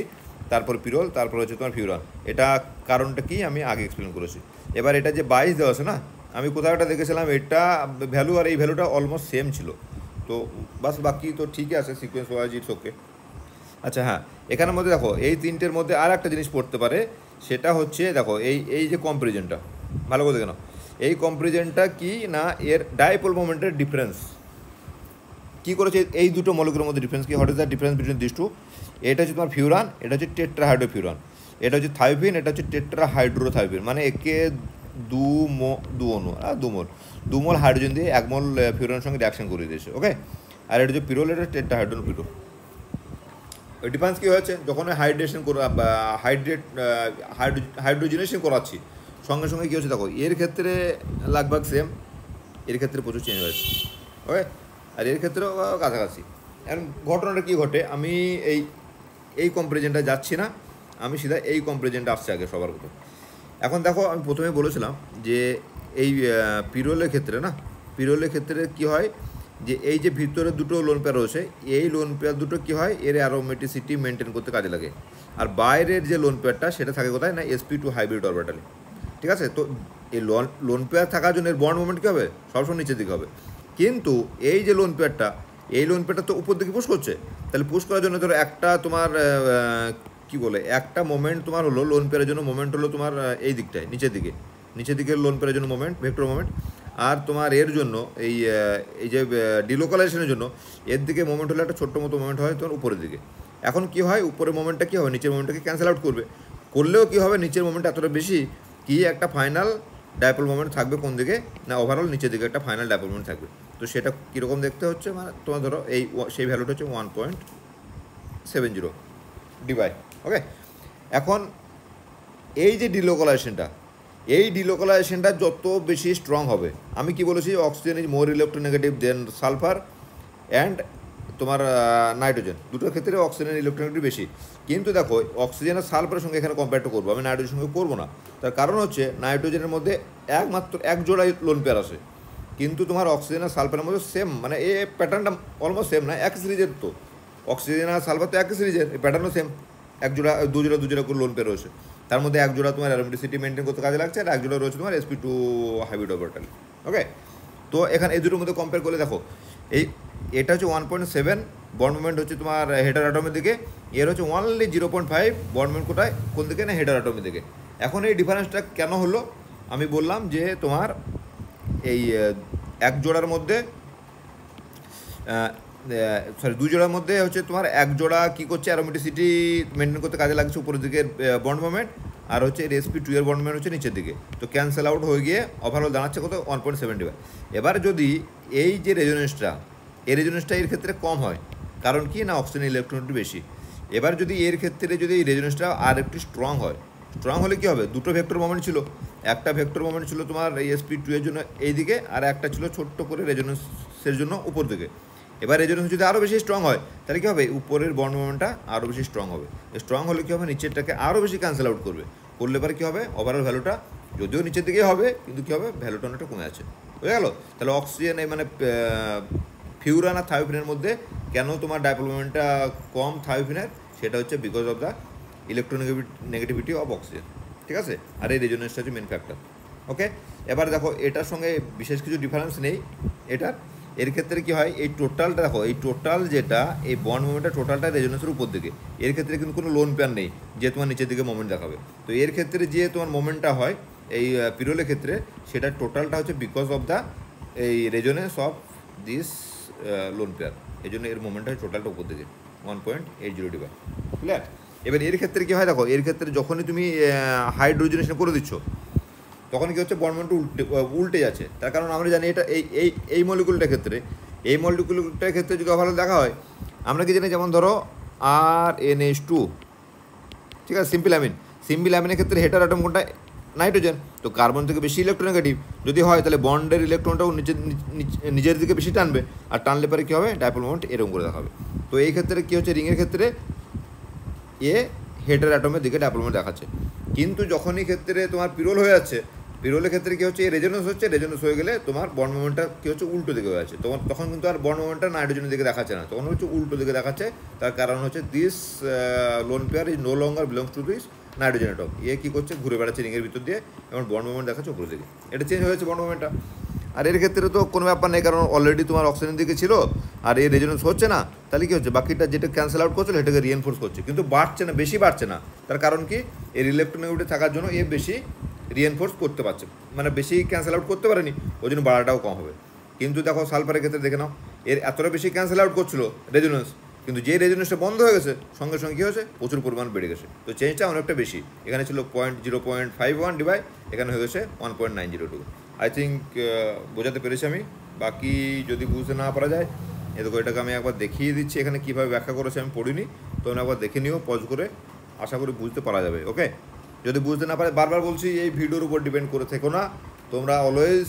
তারপর পিরোল, তারপর হচ্ছে তোমার ফিউরান। এটা কারণটা কি আমি আগে এক্সপ্লেন করেছি। এবার এটা যে 22 দেওয়া আছে না, আমি কোথাও একটা দেখেছিলাম এটা ভ্যালু আর এই ভ্যালুটা অলমোস্ট সেম ছিল, তো বাস বাকি তো ঠিকই আছে সিকোয়েন্স ওয়াইজ ইটস ওকে। আচ্ছা হ্যাঁ, এখানের মধ্যে দেখো এই তিনটের মধ্যে আর একটা জিনিস পড়তে পারে, সেটা হচ্ছে দেখো এই যে কম্পারিজনটা ভালো করে দেখে নাও, এই কম্পারিজনটা কি না এর ডাইপোল মোমেন্টের ডিফারেন্স কী করেছে এই দুটো মলিকুলের মধ্যে ডিফারেন্স কি, what is the difference between this two. এটা হচ্ছে তোমার ফিউরান, এটা হচ্ছে টেট্রাহাইড্রোফিউরান, এটা হচ্ছে থায়োপিন, এটা হচ্ছে টেট্রাহাইড্রোথায়োপিন, মানে একে দু মোল হাইড্রোজেন দিয়ে 1 মোল ফিউরানের সঙ্গে রিয়াকশন করে দিয়েছে। ওকে, আর এটা হচ্ছে পিরোল, এটা টেট্রাহাইড্রোন পিরোল। ডিফারেন্স কী হয়েছে, যখন হাইড্রেশন হাইড্রোজেনেশন করাচ্ছি সঙ্গে সঙ্গে কী হচ্ছে দেখো, এর ক্ষেত্রে লাগভাগ সেম, এর ক্ষেত্রে প্রচুর চেঞ্জ হয়েছে। ওকে, আর এর ক্ষেত্রেও কাছাকাছি। এখন ঘটনাটা কী ঘটে, আমি এই কম্পারিজনটা যাচ্ছি না, আমি সিধা এই কম্পারিজনটা আসছে আগে সবার মতো। এখন দেখো, আমি প্রথমে বলেছিলাম যে এই পিরোলের ক্ষেত্রে কী হয়, যে এই যে ভিতরে দুটো লোন পেয়ার রয়েছে, এই লোন পেয়ার দুটো কী হয়, এর অ্যারোমেটিসিটি মেনটেন করতে কাজে লাগে। আর বাইরের যে লোন পেয়ারটা সেটা থাকে কোথায় না, sp2 হাইব্রিড অরবিটালে। ঠিক আছে, তো এই লোন পেয়ার থাকার জন্য এর বন্ড মোমেন্ট কী হবে, সবসময় নিচের দিকে হবে। কিন্তু এই যে লোন পেয়ারটা তো উপর দিকে পুশ করছে, তাহলে পুশ করার জন্য ধরো একটা তোমার একটা মোমেন্ট তোমার হলো লোন পেয়ারের জন্য, মোমেন্ট হলো তোমার এই দিকটায় নিচের দিকে লোন পেয়ারের জন্য মোমেন্ট, ভেক্টর মোমেন্ট। আর তোমার এর জন্য এই যে ডিলোকালাইজেশনের জন্য এর দিকে মোমেন্ট হলে একটা ছোট্ট মতো মোমেন্ট হয় তোমার উপরের দিকে। এখন কি হয়, উপরের মোমেন্টটা কী হবে, নিচের মোমেন্টটাকে ক্যান্সেল আউট করলেও কী হবে, নিচের মোমেন্ট এতটা বেশি কি একটা ফাইনাল ডাইপোল মোমেন্ট থাকবে কোন দিকে না, ওভারঅল নিচের দিকে একটা ফাইনাল ডাইপোল মোমেন্ট থাকবে। তো সেটা কীরকম দেখতে হচ্ছে, মানে তোমার ধরো সেই ভ্যালুটা হচ্ছে 1.70 ডিভাই। ওকে, এখন এই যে ডিলোকালাইজেশনটা যত বেশি স্ট্রং হবে, আমি কি বলেছি, oxygen is more electronegative than sulphur and তোমার নাইট্রোজেন, দুটোর ক্ষেত্রে অক্সিজেনের ইলেকট্রোনেগেটিভ বেশি। কিন্তু দেখো, অক্সিজেন আর সালফারের সঙ্গে এখানে কম্পেয়ার করবো, আমি নাইট্রোজেনের সঙ্গে করবো না। তার কারণ হচ্ছে নাইট্রোজেনের মধ্যে একমাত্র এক জোড়াই লোন পেয়ার আছে, কিন্তু তোমার অক্সিজেন আর সালফারের মধ্যে সেম, মানে এই প্যাটার্নটা অলমোস্ট সেম না, এক সিরিজের। তো অক্সিজেন আর সালফার তো একই সিরিজের, এই প্যাটার্নও সেম, দু জোড়া করে লোন পেয়ার রয়েছে। তার মধ্যে এক জোড়া তোমার অ্যারোমেটিসিটি মেনটেন করতে কাজে লাগছে, আর এক জোড়া রয়েছে তোমার sp2 হাইব্রিড অরবিটাল। ওকে, তো এখানে এই দুটোর মধ্যে কম্পেয়ার করলে দেখো, এটা হচ্ছে 1.7 বন্ড মোমেন্ট হচ্ছে তোমার হেটার অ্যাটমের দিকে, এর হচ্ছে অনলি 0.5 বন্ড মোমেন্ট কোন দিকে না, হেটার অ্যাটমের দিকে। এখন এই ডিফারেন্সটা কেন হলো, আমি বললাম যে তোমার এই এক জোড়ার মধ্যে দুই জোড়ার মধ্যে হচ্ছে তোমার এক জোড়া কী করছে, অ্যারোমেটিসিটি মেনটেন করতে কাজে লাগছে উপরের দিকের বন্ড মোমেন্ট, আর হচ্ছে এর sp2 এর বন্ড মোমেন্ট হচ্ছে নিচের দিকে। তো ক্যান্সেল আউট হয়ে গিয়ে ওভারঅল দাঁড়াচ্ছে কত, 1.75। এবার যদি এই যে রেজোনেন্সটা এর ক্ষেত্রে কম হয়, কারণ কি না, অক্সিজেন ইলেকট্রনটি বেশি। এবার যদি এর ক্ষেত্রে যদি এই রেজোনেন্সটা আর একটু স্ট্রং হলে কী হবে, দুটো ভেক্টর মোমেন্ট ছিল, একটা ভেক্টর মোমেন্ট ছিল তোমার এই sp2 এর জন্য এই দিকে, আর একটা ছিল ছোট্ট করে রেজোনেন্সের জন্য উপর দিকে। এবার রেজোনেন্স যদি আরও বেশি স্ট্রং হয়, তাহলে কী হবে, উপরের বন্ড মোমেন্টটা আরও বেশি স্ট্রং হবে। স্ট্রং হলে কী হবে, নিচেরটাকে আরও বেশি ক্যান্সেল আউট করলে পরে কী হবে, ওভারঅল ভ্যালুটা যদিও নিচের দিকেই হবে, কিন্তু কী হবে, ভ্যালুটা অনেকটা কমে আছে, বুঝে গেল। তাহলে অক্সিজেন মানে ফিউরান আর থায়োপিনের মধ্যে কেন তোমার ডাইপোল মোমেন্টটা কম থায়োপিনের, সেটা হচ্ছে because of the electronegativity of oxygen. ঠিক আছে, আর এই রেজোনেন্সটা হচ্ছে মেন ফ্যাক্টর। ওকে, এবার দেখো, এটার সঙ্গে বিশেষ কিছু ডিফারেন্স নেই এর ক্ষেত্রে কী হয়, এই টোটালটা দেখো, এই টোটাল যেটা এই বন্ড মোমেন্টটা টোটালটা রেজোনেন্সের উপর দিকে, এর ক্ষেত্রে কিন্তু কোনো লোন পেয়ার নেই যে তোমার নিচের দিকে মোমেন্ট দেখাবে। তো এর ক্ষেত্রে যে তোমার মোমেন্টটা হয় এই পিরোলের ক্ষেত্রে, সেটা টোটালটা হচ্ছে বিকজ অফ দ্য এই resonance of this lone pair, এই জন্য এর মোমেন্টটা হয় টোটালটা উপর দিকে 1.80 ডিভাই। ক্লিয়ার? এবার এর ক্ষেত্রে কী হয় দেখো, এর ক্ষেত্রে যখনই তুমি হাইড্রোজেনেশন করে দিচ্ছ, তখন কী হচ্ছে, বন্ড মোমেন্ট উল্টে যাচ্ছে। তার কারণ আমরা জানি এটা এই মলিকুলটার ক্ষেত্রে যদি ওভারঅল দেখা হয়, আমরা কি জানি, যেমন ধরো RNH2, ঠিক আছে, সিম্পল অ্যামিনের ক্ষেত্রে হেটার অ্যাটম কোনটা, নাইট্রোজেন। তো কার্বন থেকে বেশি ইলেকট্রোনেগেটিভ যদি হয়, তাহলে বন্ডের ইলেকট্রনটাও নিজের দিকে বেশি টানবে, আর টানলে পরে কী হবে, ডাইপোল মোমেন্ট এরকম করে দেখাবে। তো এই ক্ষেত্রে কী হচ্ছে, রিংয়ের ক্ষেত্রে হেটার অ্যাটমের দিকে ডাইপোল মোমেন্ট দেখাচ্ছে। কিন্তু যখনই ক্ষেত্রে তোমার পিরোল হয়ে যাচ্ছে, পিরোলের ক্ষেত্রে কী হচ্ছে, রেজোনেন্স হয়ে গেলে তোমার বন্ড মোমেন্টটা কী হচ্ছে, উল্টো দিকে হয়ে আছে। তখন কিন্তু আর বন্ড মোমেন্টটা নাইট্রোজেনের দিকে দেখাচ্ছে না, তখন হচ্ছে উল্টো দিকে দেখাচ্ছে। তার কারণ হচ্ছে this lone pair is no longer belongs to this nitrogen atom. কী করছে, ঘুরে বেড়াচ্ছে রিংয়ের ভিতর দিয়ে, এবং বন্ড মোমেন্ট দেখাচ্ছে উপরের দিকে। এটা চেঞ্জ হয়েছে বন্ড মোমেন্টটা। আর এর ক্ষেত্রে তো কোনো ব্যাপার নেই, কারণ অলরেডি তোমার অক্সিজেন দিকে ছিল, আর এই রেজোনেন্স হচ্ছে না, তাহলে কী হচ্ছে, বাকিটা যেটা ক্যান্সেল আউট করছিল সেটাকে রিএনফোর্স করছে, কিন্তু বেশি বাড়ছে না। তার কারণ কি, এর ইলেকট্রোনেগেটিভ থাকার জন্য বেশি রিএনফোর্স করতে পারছে, মানে বেশি ক্যান্সেল আউট করতে পারেনি, ওই জন্য বাড়াটাও কম হবে। কিন্তু দেখো, সালফারের ক্ষেত্রে দেখে নাও, এর এতটা বেশি ক্যান্সেল আউট করছিল রেজোনেন্স, কিন্তু যে রেজোনেন্সটা বন্ধ হয়ে গেছে সঙ্গে সঙ্গে কী হয়েছে, প্রচুর পরিমাণ বেড়ে গেছে। তো চেঞ্জটা অনেকটা বেশি, এখানে ছিল 0.51 ডিভাই, এখানে হয়ে গেছে 1.902। আই থিঙ্ক বোঝাতে পেরেছি আমি। বাকি যদি বুঝতে না পারা যায়, দেখো এটাকে আমি একবার দেখিয়ে দিচ্ছি এখানে কীভাবে ব্যাখ্যা করেছে, আমি পড়িনি, তোমরা একবার দেখে নিও পজ করে, আশা করি বুঝতে পারা যাবে। ওকে, যদি বুঝতে না পারে, বারবার বলছি এই ভিডিওর উপর ডিপেন্ড করে থেকো না, তোমরা always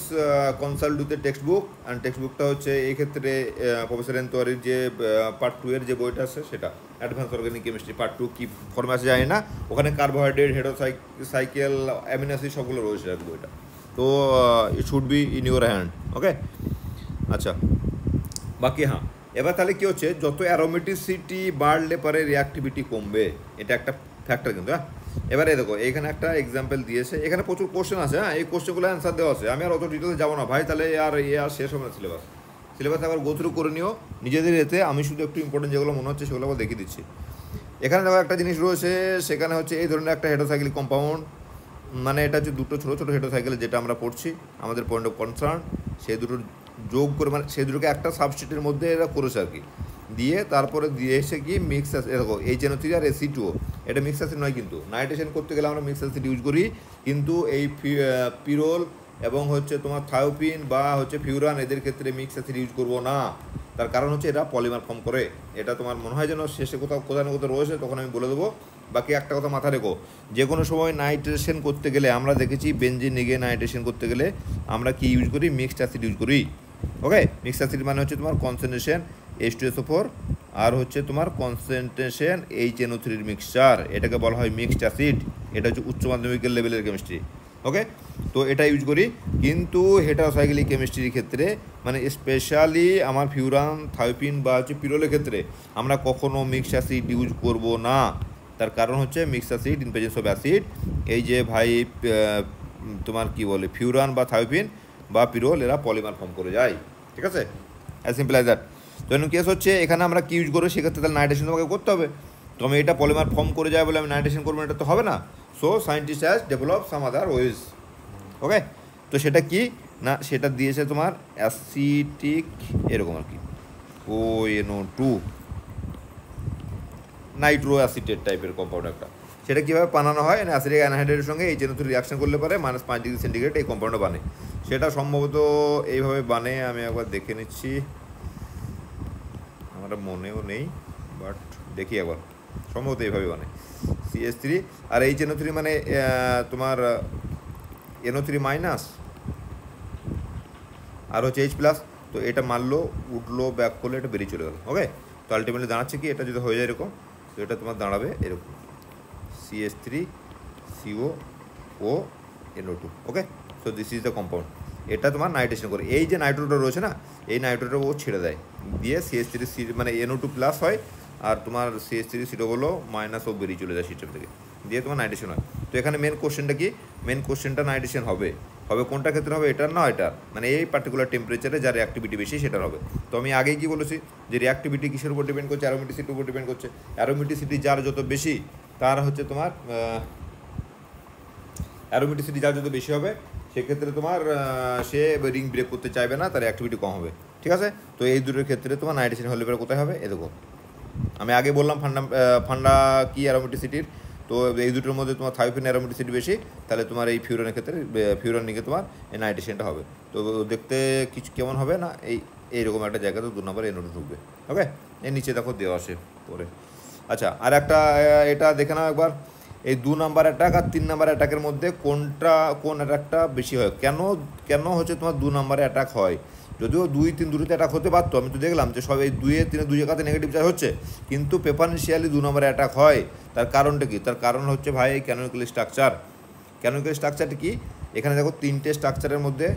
consult with text book. And text বুকটা হচ্ছে এই ক্ষেত্রে প্রফেসর এনতোয়ারির যে পার্ট 2 এর যে বইটা আছে সেটা, অ্যাডভান্স অর্গানিক কেমিস্ট্রি পার্ট 2 কী ফর্মে আছে জানি না, ওখানে কার্বোহাইড্রেট, হেডোসাইকেল, অ্যামিনো অ্যাসিড সবগুলো রয়েছে আর বইটা। তো it should be in your hand. Okay, আচ্ছা, বাকি হ্যাঁ, এবার তাহলে কী হচ্ছে, যত অ্যারোমেটিসিটি বাড়লে পরে রিঅ্যাক্টিভিটি কমবে, এটা একটা ফ্যাক্টর কিন্তু। হ্যাঁ, এবারে দেখো এইখানে একটা এক্সাম্পল দিয়েছে, এখানে প্রচুর কোশ্চেন আছে। হ্যাঁ, এই কোশ্চেনগুলো অ্যান্সার দেওয়া আছে, আমি আর অত ডিটেলসে যাবো না ভাই, তাহলে আর শেষ হবে না সিলেবাস আবার গো থ্রু করে নিও নিজেদের এতে। আমি শুধু একটু ইম্পর্টেন্ট যেগুলো মনে হচ্ছে সেগুলো আবার দেখিয়ে দিচ্ছি। এখানে দেখো একটা জিনিস রয়েছে, সেখানে হচ্ছে এই ধরনের একটা হেডোসাইক্লিক কম্পাউন্ড, মানে এটা হচ্ছে দুটো ছোটো ছোটো হেডোসাইকেল যেটা আমরা পড়ছি আমাদের পয়েন্ট অফ কনসার্ন, সেই দুটোর যোগ করে, মানে সেই দুটোকে একটা সাবস্টিটের মধ্যে এরা করেছে আর কি, দিয়ে তারপরে দিয়ে এসে কি মিক্স অ্যাসিড, দেখো HNO3 আর Ac2O, এটা মিক্স অ্যাসিড নয় কিন্তু, নাইট্রেশন করতে গেলে আমরা মিক্স অ্যাসিড ইউজ করি, কিন্তু এই পিরোল এবং হচ্ছে তোমার থায়োপিন বা হচ্ছে ফিউরান, এদের ক্ষেত্রে মিক্স অ্যাসিড ইউজ করবো না। তার কারণ হচ্ছে এরা পলিমার ফর্ম করে। এটা তোমার মনে হয় যেন শেষে কোথাও না কোথাও রয়েছে, তখন আমি বলে দেবো। বাকি একটা কথা মাথা রেখো, যে কোনো সময় নাইট্রেশন করতে গেলে আমরা দেখেছি বেনজিন নিগে নাইট্রেশন করতে গেলে আমরা কি ইউজ করি, মিক্সড অ্যাসিড ইউজ করি। ওকে, মিক্সড অ্যাসিড মানে হচ্ছে তোমার কনসেন্ট্রেশন H2SO4 আর হচ্ছে তোমার কনসেন্ট্রেশন HNO3 মিক্সচার, এটাকে বলা হয় মিক্সড অ্যাসিড। এটা হচ্ছে উচ্চ মাধ্যমিকের লেভেলের কেমিস্ট্রি। ওকে, তো এটা ইউজ করি, কিন্তু হেটারোসাইক্লিক কেমিস্ট্রির ক্ষেত্রে মানে স্পেশালি আমার ফিউরান, থায়োপিন বা হচ্ছে পিরোলের ক্ষেত্রে আমরা কখনো মিক্সড অ্যাসিড ইউজ করব না। তার কারণ হচ্ছে mixed acid in presence of acid, এই যে ভাই তোমার কি বলে ফিউরান বা থায়োপিন বা পিরোল, এরা পলিমার ফর্ম করে যায়। ঠিক আছে, অ্যাজ সিম্পল অ্যাজ দ্যাট। তো এর কেস হচ্ছে এখানে আমরা কি ইউজ করবো, সেক্ষেত্রে তাহলে নাইট্রেশন তোমাকে করতে হবে। তো আমি এটা পলিমার ফর্ম করে যায় বলে আমি নাইট্রেশন করবো, এটা তো হবে না। So scientist has develop some other ways. Okay, তো সেটা কি না, সেটা দিয়েছে তোমার অ্যাসিটিক এরকম আর কি, ONO2 নাইট্রো অ্যাসিটেট টাইপের কম্পাউন্ড একটা। সেটা কীভাবে বানানো হয়, অ্যাসিডিক অ্যানহাইড্রেটের সঙ্গে HNO3 রিয়াকশন করলে পরে -5°C এই কম্পাউন্ডটা বানে। সেটা সম্ভবত এইভাবে বানে, আমি একবার দেখে নিচ্ছি, আমার মনেও নেই, বাট দেখি একবার, সম্ভবত এইভাবে বানে CH3 আর HNO3 মানে তোমার NO3- আর হচ্ছে H+, তো এটা মারলো, উঠলো, ব্যাক করলে এটা বেরিয়ে চলে গেল। ওকে, তো আলটিমেটলি দাঁড়াচ্ছে কি, এটা যদি হয়ে যায় এরকম, তো এটা তোমার দাঁড়াবে এরকম CH3COO okay, so this is the compound. এটা তোমার নাইট্রেশন করে, এই যে নাইট্রোটা রয়েছে না, এই নাইট্রোটা ও ছেড়ে দেয়, দিয়ে CH3C মানে NO2+ হয়, আর তোমার CH3CO হলো মাইনাস, ও বেরিয়ে চলে যায় সিস্টেম থেকে, দিয়ে তোমার নাইট্রেশন হয়। তো এখানে মেন কোশ্চেনটা কি, মেন কোশ্চেনটা নাইট্রেশন হবে কোনটা ক্ষেত্রে হবে, এটার না এটার, মানে এই পার্টিকুলার টেম্পারেচারে যার রিঅ্যাক্টিভিটি বেশি সেটার হবে। তো আমি আগেই কি বলেছি যে রিঅ্যাক্টিভিটি কিসের উপর ডিপেন্ড করছে, অ্যারোমেটিসিটির উপর ডিপেন্ড করছে। অ্যারোমেটিসিটি যার যত বেশি, তার হচ্ছে তোমার অ্যারোমেটিসিটি যার যত বেশি হবে, সেক্ষেত্রে তোমার সে রিং ব্রেক করতে চাইবে না, তার অ্যাক্টিভিটি কম হবে। ঠিক আছে, তো এই দুটোর ক্ষেত্রে তোমার নাইট্রেশন হলে পরে কোথায় হবে, এ দেখো আমি আগে বললাম ফান্ডা কি অ্যারোমেটিসিটির, তো এই দুটোর মধ্যে তোমার থায়োপিন অ্যারোমেটিসিটি বেশি, তাহলে তোমার এই ফিউরানের ক্ষেত্রে ফিউরান নিকে তোমার এই নাইট্রেশনটা হবে। তো দেখতে কিছু কেমন হবে না, এইরকম একটা জায়গাতে 2 নম্বরে NO2 ঢুকবে। ওকে, এর নিচে দেখো দেওয়া আসে পরে। আচ্ছা, আর একটা এটা দেখে নাও একবার, এই 2 নাম্বার অ্যাটাক আর 3 নাম্বার অ্যাটাকের মধ্যে কোন অ্যাটাকটা বেশি হয়, কেন হচ্ছে তোমার 2 নাম্বারে অ্যাটাক হয়। যদিও 2, 3 দুটোতে অ্যাটাক হতে পারতো, আমি তো দেখলাম যে সব এই 2, 3 দুই জায়গাতে নেগেটিভ চার্জ হচ্ছে, কিন্তু প্রেফারেন্সিয়ালি 2 নম্বরে অ্যাটাক হয়। তার কারণটা কি, তার কারণ হচ্ছে ভাই ক্যানোনিক্যাল স্ট্রাকচারটা কি, এখানে দেখো 3টে স্ট্রাকচারের মধ্যে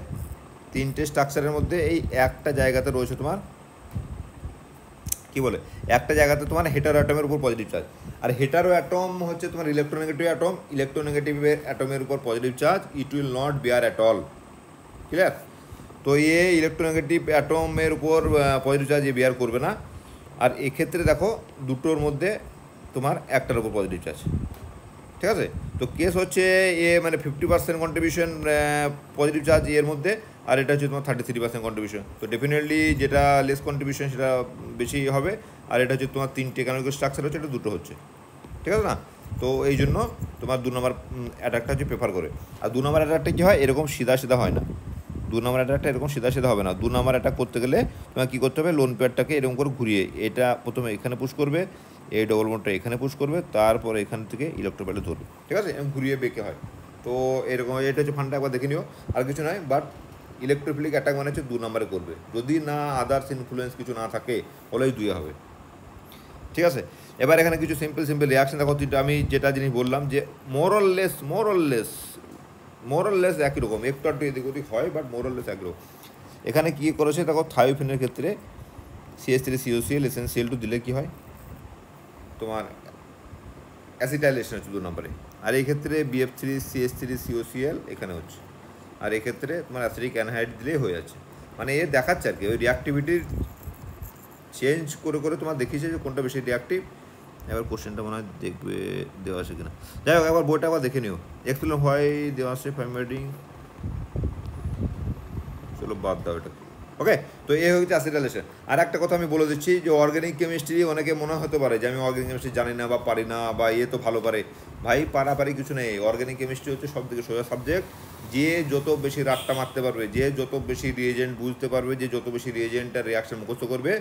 এই একটা জায়গাতে রয়েছে তোমার কি বলে, একটা জায়গাতে তোমার হেটারো অ্যাটমের উপর পজিটিভ চার্জ, আর হেটারো অ্যাটম হচ্ছে তোমার ইলেকট্রোনেগেটিভ অ্যাটম, ইলেকট্রোনেগেটিভ অ্যাটমের উপর positive charge, it will not beer at all. Clear, তো ইলেকট্রোনেগেটিভ অ্যাটমের উপর পজিটিভ চার্জ বিয়ার করবে না। আর এক্ষেত্রে দেখো দুটোর মধ্যে তোমার একটার উপর পজিটিভ চার্জ। ঠিক আছে, তো কেস হচ্ছে মানে 50% কন্ট্রিবিউশন পজিটিভ চার্জ এর মধ্যে, আর এটা হচ্ছে তোমার 33% কন্ট্রিবিউশন। তো ডেফিনেটলি যেটা লেস কন্ট্রিবিউশন সেটা বেশি হবে, আর এটা হচ্ছে তোমার 3টে ক্যানোনিক্যাল স্ট্রাকচার হচ্ছে, এটা 2টো হচ্ছে, ঠিক আছে না? তো এই জন্য তোমার 2 নম্বর অ্যাটাকটা হচ্ছে প্রেফার করে। আর 2 নম্বর অ্যাটাকটা কী হয়, এরকম সিধা সিধা হয় না। 2 নম্বর অ্যাটাকটা এরকম সিধা সিধা হবে না। 2 নম্বর অ্যাটাক করতে গেলে তোমার কী করতে হবে, লোন পেয়ারটাকে এরকম করে ঘুরিয়ে এটা প্রথমে এখানে পুশ করবে, এই ডবল বন্ডটা এখানে পুশ করবে, তারপর এখান থেকে ইলেকট্রোপ্যাডে ধরবে, ঠিক আছে? ঘুরিয়ে বেঁকে হয়। তো এরকম এটা হচ্ছে ফান্ডটা, একবার দেখে নিও। আর কিছু নয়, বাট ইলেকট্রোফিলিক অ্যাটাক মানে হচ্ছে 2 নম্বরে করবে, যদি না আদার্স ইনফ্লুয়েন্স কিছু না থাকে হলেই 2 হবে, ঠিক আছে? এবার এখানে কিছু সিম্পল রিয়াকশন দেখো। আমি যেটা জিনিস বললাম যে মোরললেস একই রকম, একটু একটু এদিক ওদিক হয়, বাট মোরললেস একই রকম। এখানে কী করেছে দেখো, থায়োফেনের ক্ষেত্রে CH3COCl SnCl2 দিলে কী হয়, তোমার অ্যাসিটাইলেশন হচ্ছে 2 নম্বরে। আর এই ক্ষেত্রে BF3CH3COCl এখানে হচ্ছে, আর এক্ষেত্রে তোমার অ্যাসিডিক অ্যানহাইড দিলেই হয়ে যাচ্ছে। মানে এ দেখাচ্ছে আর কি, ওই রিয়াক্টিভিটির চেঞ্জ করে করে তোমার দেখিয়েছে যে কোনটা বেশি রিয়াক্টিভ। এবার কোশ্চেনটা মনে হয় দেখবে দেওয়া আছে কিনা, যাই হোক একবার বইটা আবার দেখে নিও। এক্সপ্লেন হয় দেওয়া আছে ফাইমারিং, চলো বাদ দাও এটা, ওকে? তো এই হচ্ছে অ্যাসিটাইলেশন। আর একটা কথা আমি বলে দিচ্ছি যে অর্গানিক কেমিস্ট্রি অনেকে মনে হতে পারে যে আমি অর্গানিক কেমিস্ট্রি জানি না বা পারি না, বা তো ভালো পারে। ভাই পারাপারি কিছু নেই, অর্গানিক কেমিস্ট্রি হচ্ছে সব থেকে সোজা সাবজেক্ট। যে যত বেশি রাটটা মারতে পারবে, যে যত বেশি রিয়েজেন্ট বুঝতে পারবে, যে যত বেশি রিয়েজেন্টের রিয়াকশন মুখস্থ করবে,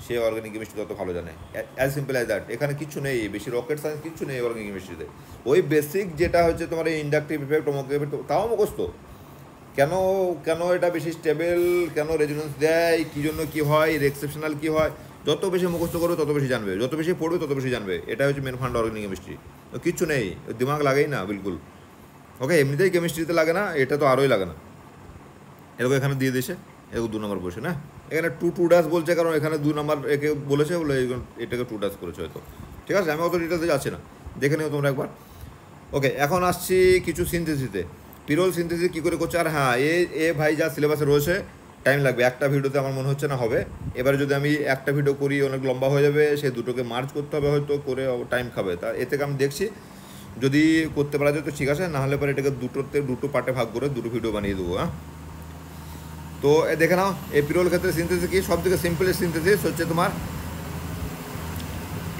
সে অর্গানিক কেমিস্ট্রি তত ভালো জানে। As simple as that. এখানে কিছু নেই, বেশি রকেট সায়েন্স কিছু নেই অর্গানিক কেমিস্ট্রিতে। ওই বেসিক যেটা হচ্ছে তোমার এই ইন্ডাকটিভ ইফেক্ট, হোমোগ্রাফি ইফেক্ট, তাও মুখস্থ। কেন কেন এটা বেশি স্টেবল, কেন রেজোনেন্স দেয়, কী জন্য কী হয়, এক্সেপশনাল কী হয়, যত বেশি মুখস্থ করবে তত বেশি জানবে, যত বেশি পড়বে তত বেশি জানবে। এটা হচ্ছে মেন ফান্ড অর্গানিক কেমিস্ট্রি। তো কিচ্ছু নেই, দিমাগ লাগেই না বিলকুল, ওকে? এমনিতেই কেমিস্ট্রিতে লাগে না, এটা তো আরোই লাগে না। এরকম এখানে দিয়ে দিয়েছে, এরকম 2 নম্বর বসে না, এখানে 2 বলছে, কারণ এখানে 2 নম্বর একে বলেছে বলে এটাকে 2 করেছে হয়তো, ঠিক আছে? আমি অত ডিটেলসে যাচ্ছি না, দেখে নিও তোমরা একবার, ওকে? এখন আসছি কিছু সিনথেসিসে। পিরোল সিনথেসিস কী করে করছে, আর হ্যাঁ এ ভাই যা সিলেবাসে রয়েছে টাইম লাগবে, একটা ভিডিওতে আমার মনে হচ্ছে না হবে। এবারে যদি আমি একটা ভিডিও করি অনেক লম্বা হয়ে যাবে, সে দুটোকে মার্চ করতে হবে হয়তো, করে টাইম খাবে। তা এ থেকে আমি দেখছি যদি করতে পারা যায় তো ঠিক আছে, নাহলে পরে এটাকে দুটো পার্টে ভাগ করে 2টো ভিডিও বানিয়ে দেবো, হ্যাঁ? তো দেখে নাও, এই পিরোল ক্ষেত্রে সিনথেসিস কি, সব থেকে সিম্পলেস্ট সিনথেসিস হচ্ছে তোমার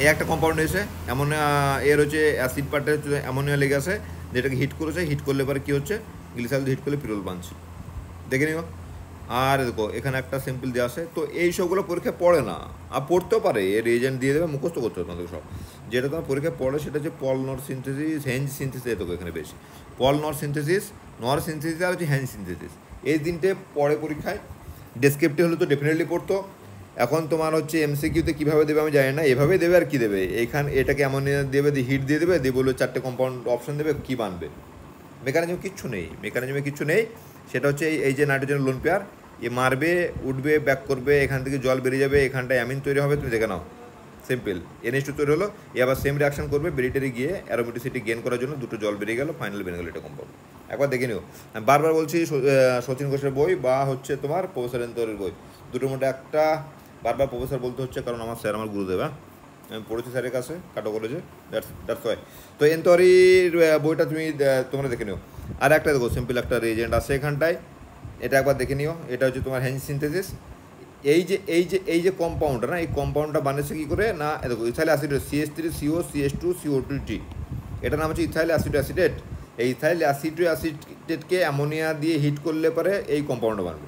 এ একটা কম্পাউন্ড এসে অ্যামোনিয়া, এর হচ্ছে অ্যাসিড পার্টে হচ্ছে অ্যামোনিয়া লেগে আসে, যেটাকে হিট করেছে, হিট করলে পরে কী হচ্ছে, গ্লিসারল হিট করলে পিরোল বানছে, দেখে নিও। আর দেখো এখানে একটা সিম্পল দেওয়া আছে। তো এই সবগুলো পরীক্ষায় পড়ে না, আর পড়তেও পারে, এর এজেন্ট দিয়ে দেবে, মুখস্থ করতে হবে তোমাদের সব। যেটা তোমার পরীক্ষায় পড়ে সেটা হচ্ছে পল নর সিনথেসিস, হেঞ্জ সিনথেসিস, দেখো এখানে বেশি পল নর সিনথেসিস আর হচ্ছে হেঞ্জ সিনথেসিস, এই 3টে পড়ে পরীক্ষায়। ডেসক্রিপটিভ হলে তো ডেফিনেটলি পড়তো। এখন তোমার হচ্ছে MCQতে কীভাবে দেবে আমি জানি না, এভাবেই দেবে আর কি দেবে, এইখানে এটাকে অ্যামোনিয়া দেবে, দিয়ে হিট দিয়ে দেবে, দিয়ে বলবে 4টে কম্পাউন্ড অপশন দেবে, কী বানবে। মেকানিজমে কিচ্ছু নেই, সেটা হচ্ছে এই যে নাইট্রোজেন লোন পেয়ার, এ মারবে, উঠবে, ব্যাক করবে, এখান থেকে জল বেরিয়ে যাবে, এখানটায় অ্যামিন তৈরি হবে, তুমি দেখে নাও, সিম্পল। NH2 তৈরি হলো, এ আবার সেম রিয়াকশন করবে, বেরিটারি গিয়ে অ্যারোমেটিসিটি গেন করার জন্য 2টো জল বেরিয়ে গেল, ফাইনাল বেরিয়ে গেল এটা কম্পাউন্ড। একবার দেখে নিও। আমি বারবার বলছি সচিন ঘোষের বই বা হচ্ছে তোমার প্রফেসর এন্তরের বই, দুটোর মধ্যে একটা, বারবার প্রফেসর বলতে হচ্ছে কারণ আমার স্যার আমার গুরুদেব, হ্যাঁ? আমি পড়েছি স্যারের কাছে কাটো কলেজে, দ্যাটস ওয়াই। তো এন্তরির বইটা তোমরা দেখে নিও। আর একটা দেখো সিম্পল একটা রিজেন্ট আছে এখানটায়, এটা একবার দেখে নিও। এটা হচ্ছে তোমার হেঞ্জ সিনথেসিস। এই যে কম্পাউন্ডটা না, এই কম্পাউন্ডটা বানিয়েছে কী করে না, দেখো ethyl acid CH3CO CH2 CO2T, এটার নাম হচ্ছে ইথাইল অ্যাসিটেট। এই ইথাইল অ্যাসিটেটকে অ্যামোনিয়া দিয়ে হিট করলে পরে এই কম্পাউন্ডটা বানবে।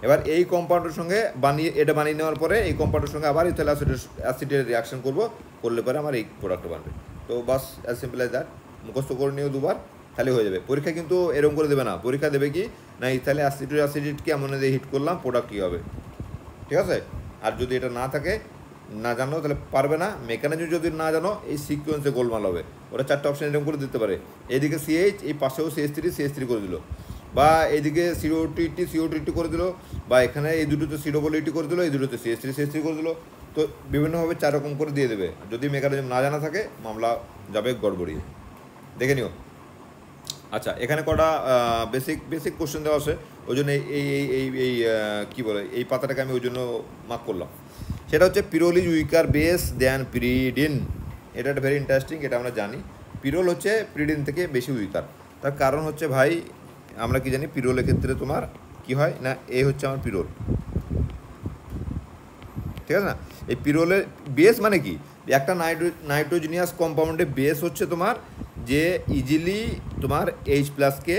এবার এই কম্পাউন্ডের সঙ্গে বানিয়ে নেওয়ার পরে এই কম্পাউন্ডের সঙ্গে আবার ইথাইল অ্যাসিডের রিয়াকশন করলে পরে আমার এই প্রোডাক্টটা বানবে। তো বাস অ্যাজ সিম্পল অ্যাজ দ্যাট, মুখস্থ করে নিও 2বার, তাহলে হয়ে যাবে। পরীক্ষা কিন্তু এরকম করে দেবে না, পরীক্ষা দেবে কি না, ইথাইল অ্যাসিডেটকে অ্যামোনিয়া দিয়ে হিট করলাম, প্রোডাক্ট কী হবে, ঠিক আছে? আর যদি এটা না থাকে, না জানো, তাহলে পারবে না। মেকানিজম যদি না জানো, এই সিকোয়েন্সে গোলমাল হবে। ওরা 4টে অপশন এরকম করে দিতে পারে, এইদিকে CH, এই পাশেও CH3 করে দিল, বা এইদিকে CO2T করে দিল, বা এখানে এই দুটোতে COET করে দিল, এই দুটোতে CH3 করে দিল। তো বিভিন্নভাবে 4 রকম করে দিয়ে দেবে। যদি মেকানিজম না জানা থাকে, মামলা যাবে গড়বড়িয়ে, দেখে নিও। আচ্ছা, এখানে কটা বেসিক কোশ্চেন দেওয়া আছে, ওই জন্য এই কী বলে, এই পাতাটাকে আমি ওই জন্য মার্ক করলাম। সেটা হচ্ছে pyrrole is weaker base than pyridine. এটা একটা ভেরি ইন্টারেস্টিং, এটা আমরা জানি। পিরোল হচ্ছে পিরিডিন থেকে বেশি উইকার। তার কারণ হচ্ছে ভাই, আমরা কি জানি, পিরোলের ক্ষেত্রে তোমার কি হয় না, এই হচ্ছে আমার পিরোল, ঠিক আছে না। এই পিরোলের বেস মানে কি, একটা নাইট্রোজেনিয়াস কম্পাউন্ডের বেস হচ্ছে তোমার যে ইজিলি তোমার H+কে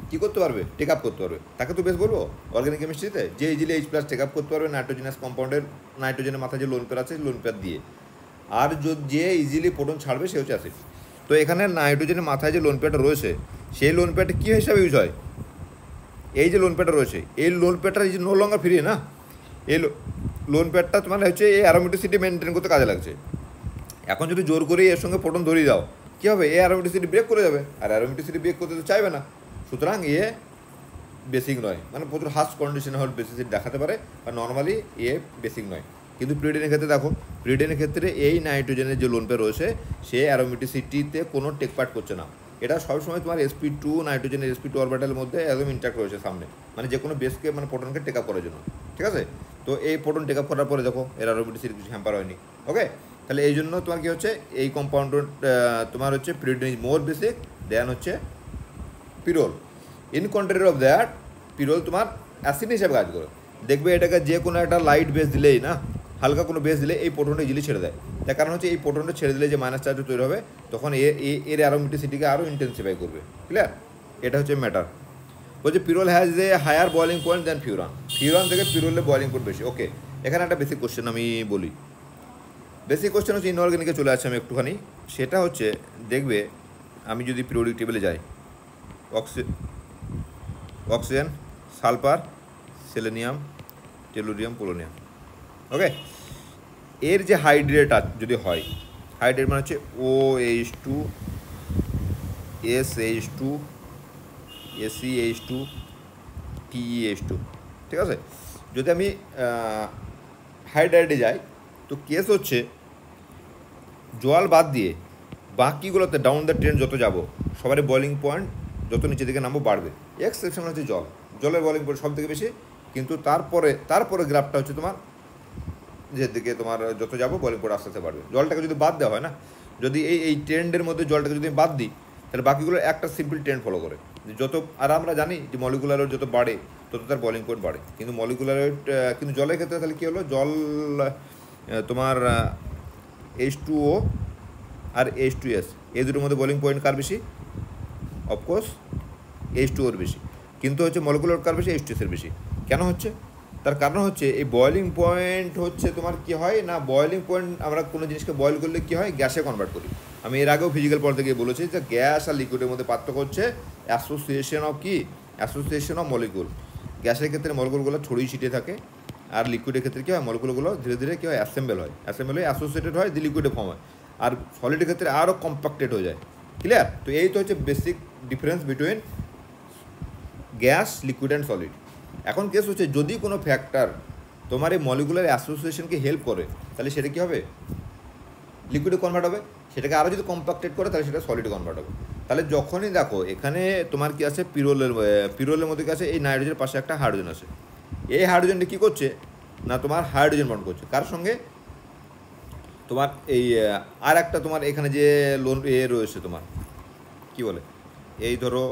কী করতে পারবে, টেক আপ করতে পারবে, তাকে তো বেস বলবো অর্গানিক কেমিস্ট্রিতে, যে ইজিলি H+ টেক আপ করতে পারবে নাইট্রোজেনাস কম্পাউন্ডের, নাইট্রোজেনের মাথায় যে লোন পেয়ার আছে লোন পেয়ার দিয়ে, আর যে ইজিলি প্রোটন ছাড়বে সে হচ্ছে অ্যাসিড। তো এখানে নাইট্রোজেনের মাথায় যে লোন পেয়ারটা রয়েছে সেই লোন পেয়ারটা কী হিসাবে ইউজ হয়, এই যে লোন পেয়ারটা রয়েছে এই লোন পেয়ারটা ইজ নো লঙ্গার ফ্রি না, এই লোন প্যাডটা তোমার হচ্ছে এই অ্যারোমেটিসিটি মেনটেন করতে কাজে লাগছে। এখন যদি জোর করে এর সঙ্গে প্রোটন ধরিয়ে দাও কী হবে, এ অ্যারোমেটিসিটি ব্রেক করে যাবে, আর অ্যারোমেটিসিটি ব্রেক করতে তো চাইবে না, সুতরাং এ বেসিক নয়, মানে প্রচুর হার্শ কন্ডিশনে হল বেসিসিটি দেখাতে পারে, আর নর্মালি এ বেসিক নয়। কিন্তু পিরিয়ডের ক্ষেত্রে দেখো, পিরিয়ডের ক্ষেত্রে এই নাইট্রোজেনের যে লোন পেয়ার রয়েছে সে অ্যারোমেটিসিটিতে কোনো টেক পার্ট করছে না, এটা সবসময় তোমার sp2 নাইট্রোজেনের sp2 অরবিটালের মধ্যে একদম ইন্ট্যাক্ট রয়েছে সামনে, মানে যে কোনো বেসকে মানে প্রোটনকে টেক আপ করার জন্য, ঠিক আছে। তো এই প্রোটন টেক আপ করার পরে দেখো এর অরবিটাল কিছু হ্যাম্পার হয়নি, ওকে। তাহলে এই জন্য তোমার কী হচ্ছে, এই কম্পাউন্ড তোমার হচ্ছে পিরিয়ড ইজ মোর বেসিক দেন হচ্ছে পিরোল। ইন কন্ট্রারি অফ দ্যাট পিরোল তোমার অ্যাসিড হিসাবে কাজ করে। দেখবে এটাকে যে কোনো একটা লাইট বেস দিলেই না, হালকা কোনো বেস দিলে এই প্রোটনটা ইজিলি ছেড়ে দেয়, তার কারণ হচ্ছে এই প্রোটনটা ছেড়ে দিলে যে মাইনাস চার্জ তৈরি হবে তখন এর অ্যারোমেটিসিটিকে আরও ইন্টেন্সিফাই করবে, ক্লিয়ার। এটা হচ্ছে ম্যাটার। বলছে pyrrole has a higher boiling point than furan, furan থেকে পিরোলের বয়লিং পয়েন্ট বেশি, ওকে। এখানে একটা বেসিক কোশ্চেন আমি বলি, বেসিক কোশ্চেন হচ্ছে ইনঅর্গানিকে চলে আসছে আমি একটুখানি, সেটা হচ্ছে দেখবে আমি যদি পিরিয়ডিক টেবিলে যাই, oxygen, sulphur, selenium, tellurium, polonium, okay. এর যে হাইড্রেট যদি হয়, হাইড্রেট মানে হচ্ছে OH2, SH2, SeH2, TeH2, ঠিক আছে। যদি আমি হাইড্রেটে যাই তো কেস হচ্ছে জল বাদ দিয়ে বাকিগুলোতে ডাউন দ্য ট্রেন যত যাব সবারই বয়লিং পয়েন্ট যত নিচে দিকে নামবো বাড়বে, এক্সেপশন হচ্ছে জল, জলের বয়লিং পয়েন্ট সব থেকে বেশি, কিন্তু তারপরে গ্রাফটা হচ্ছে তোমার যে দিকে তোমার যত যাবো বয়লিং পয়েন্ট আস্তে আস্তে বাড়বে। জলটাকে যদি বাদ দেওয়া হয় না, যদি এই ট্রেন্ডের মধ্যে জলটাকে যদি বাদ দিই তাহলে বাকিগুলো একটা সিম্পল ট্রেন্ড ফলো করে, যত, আর আমরা জানি যে মলিকুলার ওয়েট যত বাড়ে তত তার বয়লিং পয়েন্ট বাড়ে, কিন্তু মলিকুলার ওয়েট কিন্তু জলের ক্ষেত্রে তাহলে কী হলো, জল তোমার H2O আর H2S এই দুটোর মধ্যে বয়লিং পয়েন্ট কার বেশি, অফকোর্স H2O বেশি, কিন্তু হচ্ছে মলিকুলার কার বেশি, H2S এর বেশি। কেন হচ্ছে, তার কারণ হচ্ছে এই বয়লিং পয়েন্ট হচ্ছে তোমার কী হয় না, বয়লিং পয়েন্ট আমরা কোনো জিনিসকে বয়ল করলে কী হয়, গ্যাসে কনভার্ট করি। আমি এর আগেও ফিজিক্যাল পড়তে গিয়ে বলেছি যে গ্যাস আর লিকুইডের মধ্যে পার্থক্য হচ্ছে অ্যাসোসিয়েশন অফ কি, অ্যাসোসিয়েশন অফ মলিকুল। গ্যাসের ক্ষেত্রে মলিকুলগুলো ছড়িয়ে ছিটিয়ে থাকে, আর লিকুইডের ক্ষেত্রে কী হয়, মলিকুলগুলো ধীরে ধীরে কী হয়, অ্যাসেম্বল হয় অ্যাসোসিয়েটেড হয়, দি লিকুইডে ফর্ম হয়, আর সলিডের ক্ষেত্রে আরও কম্প্যাক্টেড হয়ে যায়, ক্লিয়ার। তো এই তো হচ্ছে basic difference between gas, liquid and solid. এখন কেস হচ্ছে যদি কোনো ফ্যাক্টর তোমার এই মলিকুলার অ্যাসোসিয়েশনকে হেল্প করে তাহলে সেটা কী হবে, লিকুইডে কনভার্ট হবে, সেটাকে আরও যদি কম্প্যাক্টেড করে তাহলে সেটা সলিডে কনভার্ট হবে। তাহলে যখনই দেখো এখানে তোমার কি আছে, পিরোলের মধ্যে কি আছে, এই নাইট্রোজেনের পাশে একটা হাইড্রোজেন আছে, এই হাইড্রোজেনটা কী করছে না, তোমার হাইড্রোজেন বন্ড করছে কার সঙ্গে, তোমার এই আর একটা তোমার এখানে যে লোন রয়েছে তোমার কি বলে, এই ধরো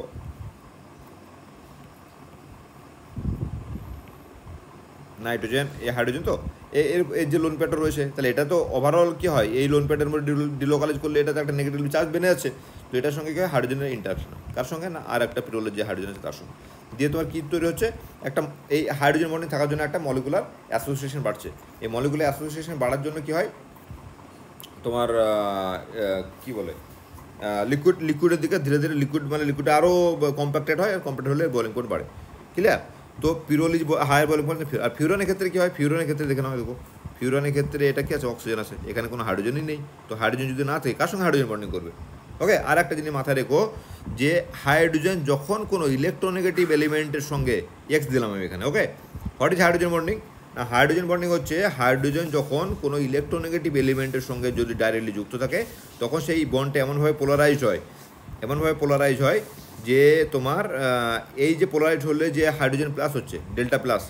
নাইট্রোজেন, এই হাইড্রোজেন, তো এর যে লোন প্যাডটা রয়েছে তাহলে এটা তো ওভারঅল কী হয়, এই লোন প্যাডের মধ্যে ডিলোকালাইজ করলে এটা তো একটা নেগেটিভ চার্জ বেড়ে যাচ্ছে, তো এটার সঙ্গে কী হয়, হাইড্রোজেনের ইন্টারাকশন, কার সঙ্গে না, আর একটা পিরোলের যে হাইড্রোজেন আছে তার সঙ্গে, দিয়ে তোমার কী তৈরি হচ্ছে, একটা এই হাইড্রোজেন বন্ডিং থাকার জন্য একটা মলিকুলার অ্যাসোসিয়েশন বাড়ছে। এই মলিকুলার অ্যাসোসিয়েশন বাড়ার জন্য কী হয়, তোমার কী বলে, লিকুইডের দিকে ধীরে ধীরে লিকুইড আরও কম্প্যাক্টেড হয়, আর কম্প্যাক্টেড হলে বয়লিং পয়েন্ট বাড়ে, ক্লিয়ার। তো পিরোল ইজ হায়ার বয়লিং পয়েন্ট। আর ফিউরানের ক্ষেত্রে কী হয়, ফিউরানের ক্ষেত্রে দেখে নাও, দেখো ফিউরানের ক্ষেত্রে এটা কি আছে, অক্সিজেন আছে, এখানে কোনো হাইড্রোজেনই নেই, তো হাইড্রোজেন যদি না থাকে কার সঙ্গে হাইড্রোজেন বন্ডিং করবে, ওকে। আর একটা জিনিস মাথায় রেখো যে হাইড্রোজেন যখন কোনো ইলেকট্রোনেগেটিভ এলিমেন্টের সঙ্গে এক্স দিলাম আমি এখানে, ওকে। হোয়াট ইজ হাইড্রোজেন বন্ডিং না, হাইড্রোজেন বন্ডিং হচ্ছে হাইড্রোজেন যখন কোনো ইলেকট্রোনেগেটিভ এলিমেন্টের সঙ্গে যদি ডাইরেক্টলি যুক্ত থাকে তখন সেই বন্ডটা এমনভাবে পোলারাইজ হয় যে তোমার এই যে পোলারাইজ হলে যে হাইড্রোজেন প্লাস হচ্ছে ডেল্টা প্লাস,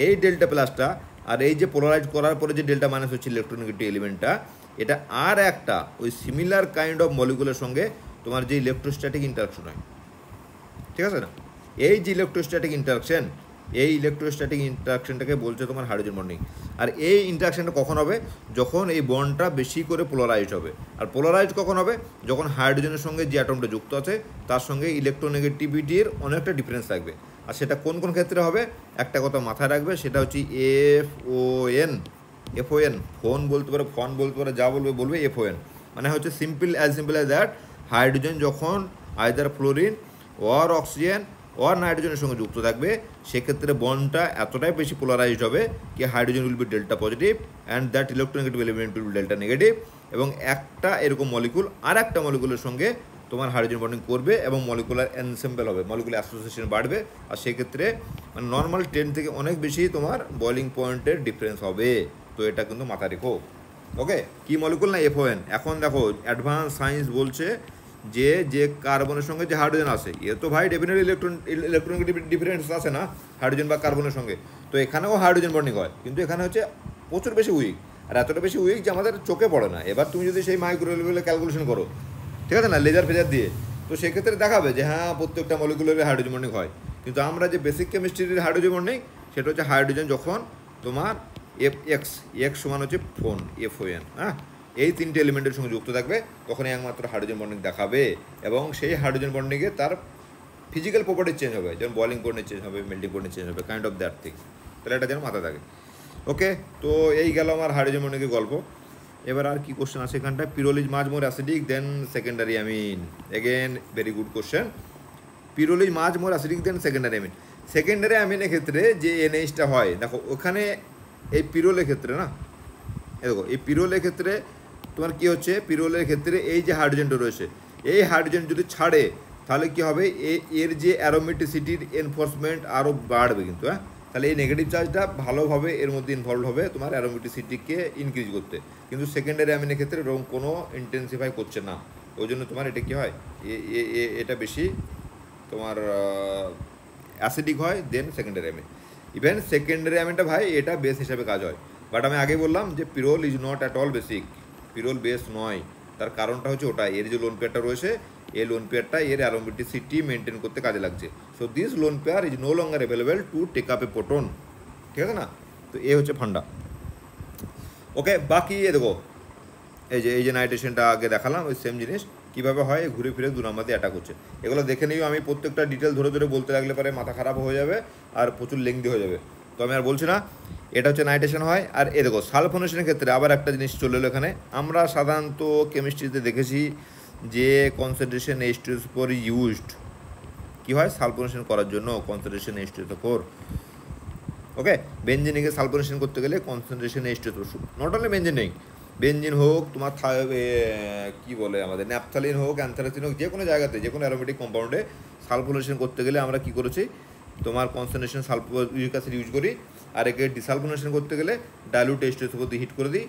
এই ডেল্টা প্লাসটা আর এই যে পোলারাইজ করার পরে যে ডেল্টা মাইনাস হচ্ছে ইলেকট্রোনেগেটিভ এলিমেন্টটা, এটা আর একটা ওই সিমিলার কাইন্ড অফ মলিকুলের সঙ্গে তোমার যে ইলেকট্রোস্ট্যাটিক ইন্টারাকশন হয়, ঠিক আছে না। এই যে ইলেকট্রোস্ট্যাটিক ইন্টারাকশন এই ইলেকট্রোস্ট্যাটিক ইন্টারাকশনটাকে বলছে তোমার হাইড্রোজেন বন্ডিং। আর এই ইন্টারাকশনটা কখন হবে? যখন এই বন্ডটা বেশি করে পোলারাইজড হবে। আর পোলারাইজড কখন হবে? যখন হাইড্রোজেনের সঙ্গে যে অ্যাটমটা যুক্ত আছে তার সঙ্গে ইলেকট্রোনেগেটিভিটির অনেকটা ডিফারেন্স থাকবে। আর সেটা কোন কোন ক্ষেত্রে হবে একটা কথা মাথায় রাখবে, সেটা হচ্ছে এফওএন, ফোন বলতে পারো, ফন বলতে পারো, যা বলবে এফওএন, মানে হচ্ছে as simple as that, hydrogen যখন either fluorine or oxygen or নাইট্রোজেনের সঙ্গে যুক্ত থাকবে সেক্ষেত্রে বন্ডটা এতটাই বেশি পোলারাইজড হবে কি hydrogen will be delta positive and that electronegative element will be delta negative, এবং একটা এরকম মলিকুল আর একটা মলিকুলের সঙ্গে তোমার হাইড্রোজেন বন্ডিং করবে এবং মলিকুলার এনসেম্বল হবে, মলিকুলার অ্যাসোসিয়েশন বাড়বে। আর সেক্ষেত্রে মানে নর্মাল 10 থেকে অনেক বেশি তোমার বয়লিং পয়েন্টের ডিফারেন্স হবে। তো এটা কিন্তু মাথা রেখো। ওকে, কি মলিকুল না এফওএন। এখন দেখো অ্যাডভান্স সায়েন্স বলছে যে কার্বনের সঙ্গে যে হাইড্রোজেন আছে এ তো ভাই ডেফিনেটলি ইলেকট্রনিক ডিফারেন্স আছে না হাইড্রোজেন বা কার্বনের সঙ্গে, তো এখানেও হাইড্রোজেন বন্ডিং হয়, কিন্তু এখানে হচ্ছে প্রচুর বেশি উইক, আর এতটা বেশি উইক যে আমাদের চোখে পড়ে না। এবার তুমি যদি সেই মাইক্রো লেভেলে ক্যালকুলেশন করো, ঠিক আছে না, লেজার ফেজার দিয়ে, তো সেক্ষেত্রে দেখাবে যে হ্যাঁ প্রত্যেকটা মলিকুলারে হাইড্রোজেন বন্ডিং হয়। কিন্তু আমরা যে বেসিক কেমিস্ট্রির হাইড্রোজেন বন্ডিং সেটা হচ্ছে হাইড্রোজেন যখন তোমার এক্স সমান হচ্ছে ফোন এফওএন, হ্যাঁ, এই তিনটে এলিমেন্টের সঙ্গে যুক্ত থাকবে তখনই একমাত্র হাইড্রোজেন বন্ডিং দেখাবে, এবং সেই হাইড্রোজেন বন্ডিংয়ে তার ফিজিক্যাল প্রপার্টি চেঞ্জ হবে, যেমন বয়লিং পয়েন্ট চেঞ্জ হবে, মেল্টিং পয়েন্ট চেঞ্জ হবে, কাইন্ড অফ দ্যাট থিং। তাহলে এটা যেন মাথা থাকে। ওকে, তো এই গেল আমার হাইড্রোজেন বন্ডিংয়ের গল্প। এবার আর কি কোশ্চেন আছে এখানটায়? Pyrrole is much more acidic than secondary amine. Again very good question. Pyrrole is much more acidic than secondary amine. Secondary অ্যামিনের ক্ষেত্রে যে এনএইচটা হয়, দেখো ওখানে এই পিরোলের ক্ষেত্রে না, দেখো এই পিরোলের ক্ষেত্রে তোমার কী হচ্ছে, পিরোলের ক্ষেত্রে এই যে হাইড্রোজেনটা রয়েছে এই হাইড্রোজেন যদি ছাড়ে তাহলে কী হবে, এর যে অ্যারোমেটিসিটির এনফোর্সমেন্ট আরও বাড়বে কিন্তু, হ্যাঁ, তাহলে এই নেগেটিভ চার্জটা ভালোভাবে এর মধ্যে ইনভলভ হবে তোমার অ্যারোমেটিসিটিকে ইনক্রিজ করতে, কিন্তু সেকেন্ডারি অ্যামিনের ক্ষেত্রে এরকম কোনো ইন্টেন্সিফাই করছে না। ওই জন্য তোমার এটা কী হয়, এটা বেশি তোমার অ্যাসিডিক হয় দেন সেকেন্ডারি অ্যামিন। ইভেন সেকেন্ডারি অ্যামিনটা ভাই এটা বেস হিসাবে কাজ হয়, বাট আমি আগে বললাম যে pyrrole is not at all basic, pyrrole base নয়। তার কারণটা হচ্ছে ওটা, এর যে লোন পেয়ারটা রয়েছে এই লোন পেয়ারটা এর অ্যারোমেটিসিটি মেনটেন করতে কাজে লাগছে। So this lone pair is no longer available to take up a proton, ঠিক আছে না? তো এ হচ্ছে ফান্ডা। ওকে, বাকি এ দেখো এই যে নাইট্রেশনটা আগে দেখালাম ওই সেম জিনিস কীভাবে হয়, ঘুরে ফিরে 2 নম্বর দিয়ে অ্যাটাক হচ্ছে। এগুলো দেখে নিও, আমি প্রত্যেকটা ডিটেল ধরে ধরে বলতে লাগলে পরে মাথা খারাপ হয়ে যাবে আর প্রচুর লেংদি হয়ে যাবে, তো আমি আর বলছি না। এটা হচ্ছে নাইট্রেশন হয়। আর এ দেখো সালফোনেশনের ক্ষেত্রে আবার একটা জিনিস চলে এলো এখানে। আমরা সাধারণত কেমিস্ট্রিতে দেখেছি যে কনসেন্ট্রেশন H2 উপর ইউজড কী হয় সালফোনেশন করার জন্য, কনসেন্ট্রেশন H2 উপর। ওকে, বেঞ্জিনিকে সালফোনেশন করতে গেলে কনসেন্ট্রেশন H2 নট অনলি বেঞ্জিনিক, বেঞ্জিন হোক তোমার কী বলে আমাদের ন্যাপথালিন হোক, অ্যান্থারাসিন হোক, যে কোনো জায়গাতে যে কোনো অ্যারোমেটিক কম্পাউন্ডে সালফোনেশন করতে গেলে আমরা কী করেছি, তোমার কনসেন্ট্রেশন সালফিউরিক অ্যাসিড ইউজ করি, আর একে ডিসালফোনেশন করতে গেলে ডাইলুট H2 উপর দিয়ে হিট করে দিই,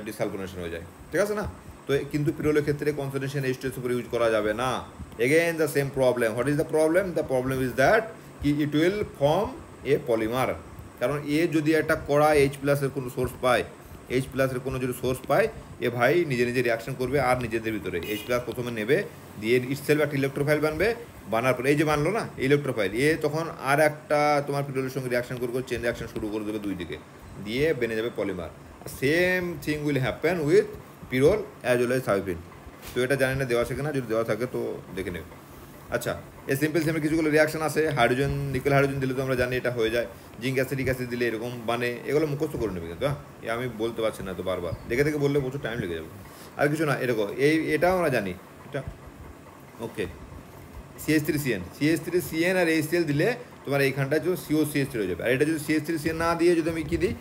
ডিসালফোনেশন হয়ে যায়, ঠিক আছে না? তো কিন্তু পিরোলের ক্ষেত্রে কনসেন্ট্রেশন H2 উপর ইউজ করা যাবে না। Again the same problem. What is the problem? The problem is that কি it will form a polymer. কারণ যদি একটা কড়া H+-এর কোনো সোর্স পায়, H+-এর কোনো যদি সোর্স পায়, এ ভাই নিজে নিজে রিয়াকশন করবে আর নিজেদের ভিতরে H+ প্রথমে নেবে, দিয়ে ইটসেলফ একটা ইলেকট্রোফাইল বানবে, বানার পরে এই যে বানলো না ইলেকট্রোফাইল, তখন আর একটা তোমার পিরোলের সঙ্গে রিয়াকশন করে চেন রিয়াকশন শুরু করে দেবে দুই দিকে, দিয়ে বেনে যাবে polymer. Same thing will happen with pyrrole as well as সালফিন। তো এটা জানি না দেওয়া থাকে না, যদি দেওয়া থাকে তো দেখে নেবে। আচ্ছা, এই সিম্পল কিছুগুলো রিয়াকশন আছে, হাইড্রোজেন নিকেল হাইড্রোজেন দিলে তো আমরা জানি এটা হয়ে যায়, জিঙ্ক অ্যাসিডিক অ্যাসিড দিলে এরকম বানে, এগুলো মুখস্থ করে নেবে কিন্তু, হ্যাঁ, আমি বলতে পারছি না তো বারবার, দেখে দেখে বললে প্রচুর টাইম লেগে যাবে। আর কিছু না, এরকম এটাও আমরা জানি এটা। ওকে, CH3CN আর HCl দিলে তোমার এইখানটা যদি COCH3 হয়ে যাবে। আর এটা যদি CH3CN না দিয়ে যদি আমি কী দিই,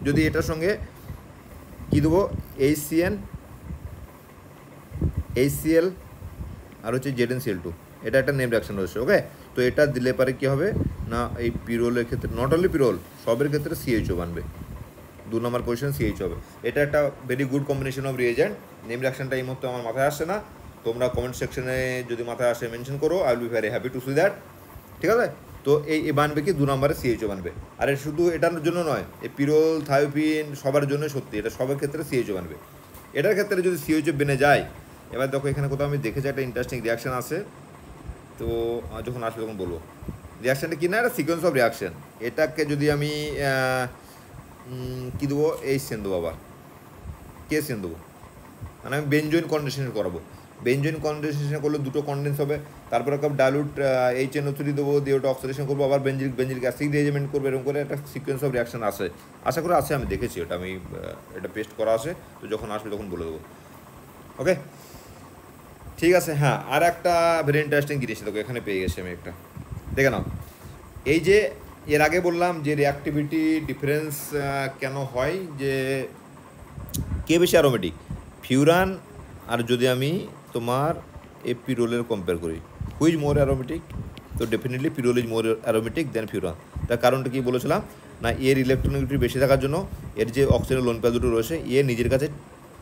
যদি এটার সঙ্গে কী দেবো, HCl আর হচ্ছে ZnCl2, এটা একটা নেম রিয়াকশন রয়েছে। ওকে, তো এটা দিলে পারে কী হবে না, এই পিরোলের ক্ষেত্রে নট অনলি পিরোল, সবের ক্ষেত্রে CHO বানবে, 2 নম্বর পজিশন CH হবে। এটা একটা very good combination of reagent. Name রিয়াকশনটা এই মুহূর্তে আমার মাথায় আসছে না, তোমরা কমেন্ট সেকশনে যদি মাথায় আসে মেনশন করো, I will be very happy to see that, ঠিক আছে? তো এই বানবে কি 2 নম্বরে CHO বানবে। আর শুধু এটার জন্য নয়, এই পিরোল থায়োপিন সবার জন্য সত্যি, এটা সবার ক্ষেত্রে CHO বানবে। এটার ক্ষেত্রে যদি CHO বেনে যায়, এবার দেখো এখানে কোথাও আমি দেখেছি একটা ইন্টারেস্টিং রিয়াকশান আছে, তো যখন আসবে তখন বলবো। রিয়াকশানটা কি না, একটা সিকোয়েন্স অফ রিয়াকশান। এটাকে যদি আমি কী দেবো, এই সেন দেবো, আবার কে সেন দেবো, মানে আমি বেঞ্জয়েন কন্ডেনসেশন করাবো। বেঞ্জয়েন কন্ডেনসেশন করলে দুটো কন্ডেন্স হবে, তারপর একটা ডাইলুট HNO3 দেবো, দিয়ে ওটা অক্সিডেশন করবো, আবার বেঞ্জিলিক অ্যাসিড রেজিমেন্ট করবো, এরকম করে একটা সিকোয়েন্স অফ রিয়াকশন আসে, আশা করে আসে, আমি দেখেছি এটা, আমি এটা পেস্ট করা আছে, তো যখন আসবে তখন বলে দেবো। ওকে, ঠিক আছে। হ্যাঁ, আর একটা ভেরি ইন্টারেস্টিং জিনিস দেখো এখানে পেয়ে গেছি আমি একটা, দেখে নাও। এই যে এর আগে বললাম যে রিঅ্যাক্টিভিটি ডিফারেন্স কেন হয়, যে কে বেশি অ্যারোমেটিক, ফিউরান আর যদি আমি তোমার পিরোলের কম্পেয়ার করি, হুইজ মোর অ্যারোমেটিক, তো definitely pyrrole is more aromatic than furan. তার কারণটা কি বলেছিলাম না, এর ইলেকট্রনিক বেশি থাকার জন্য এর যে অক্সিজেন লোন প্যাল দুটো রয়েছে এ নিজের কাছে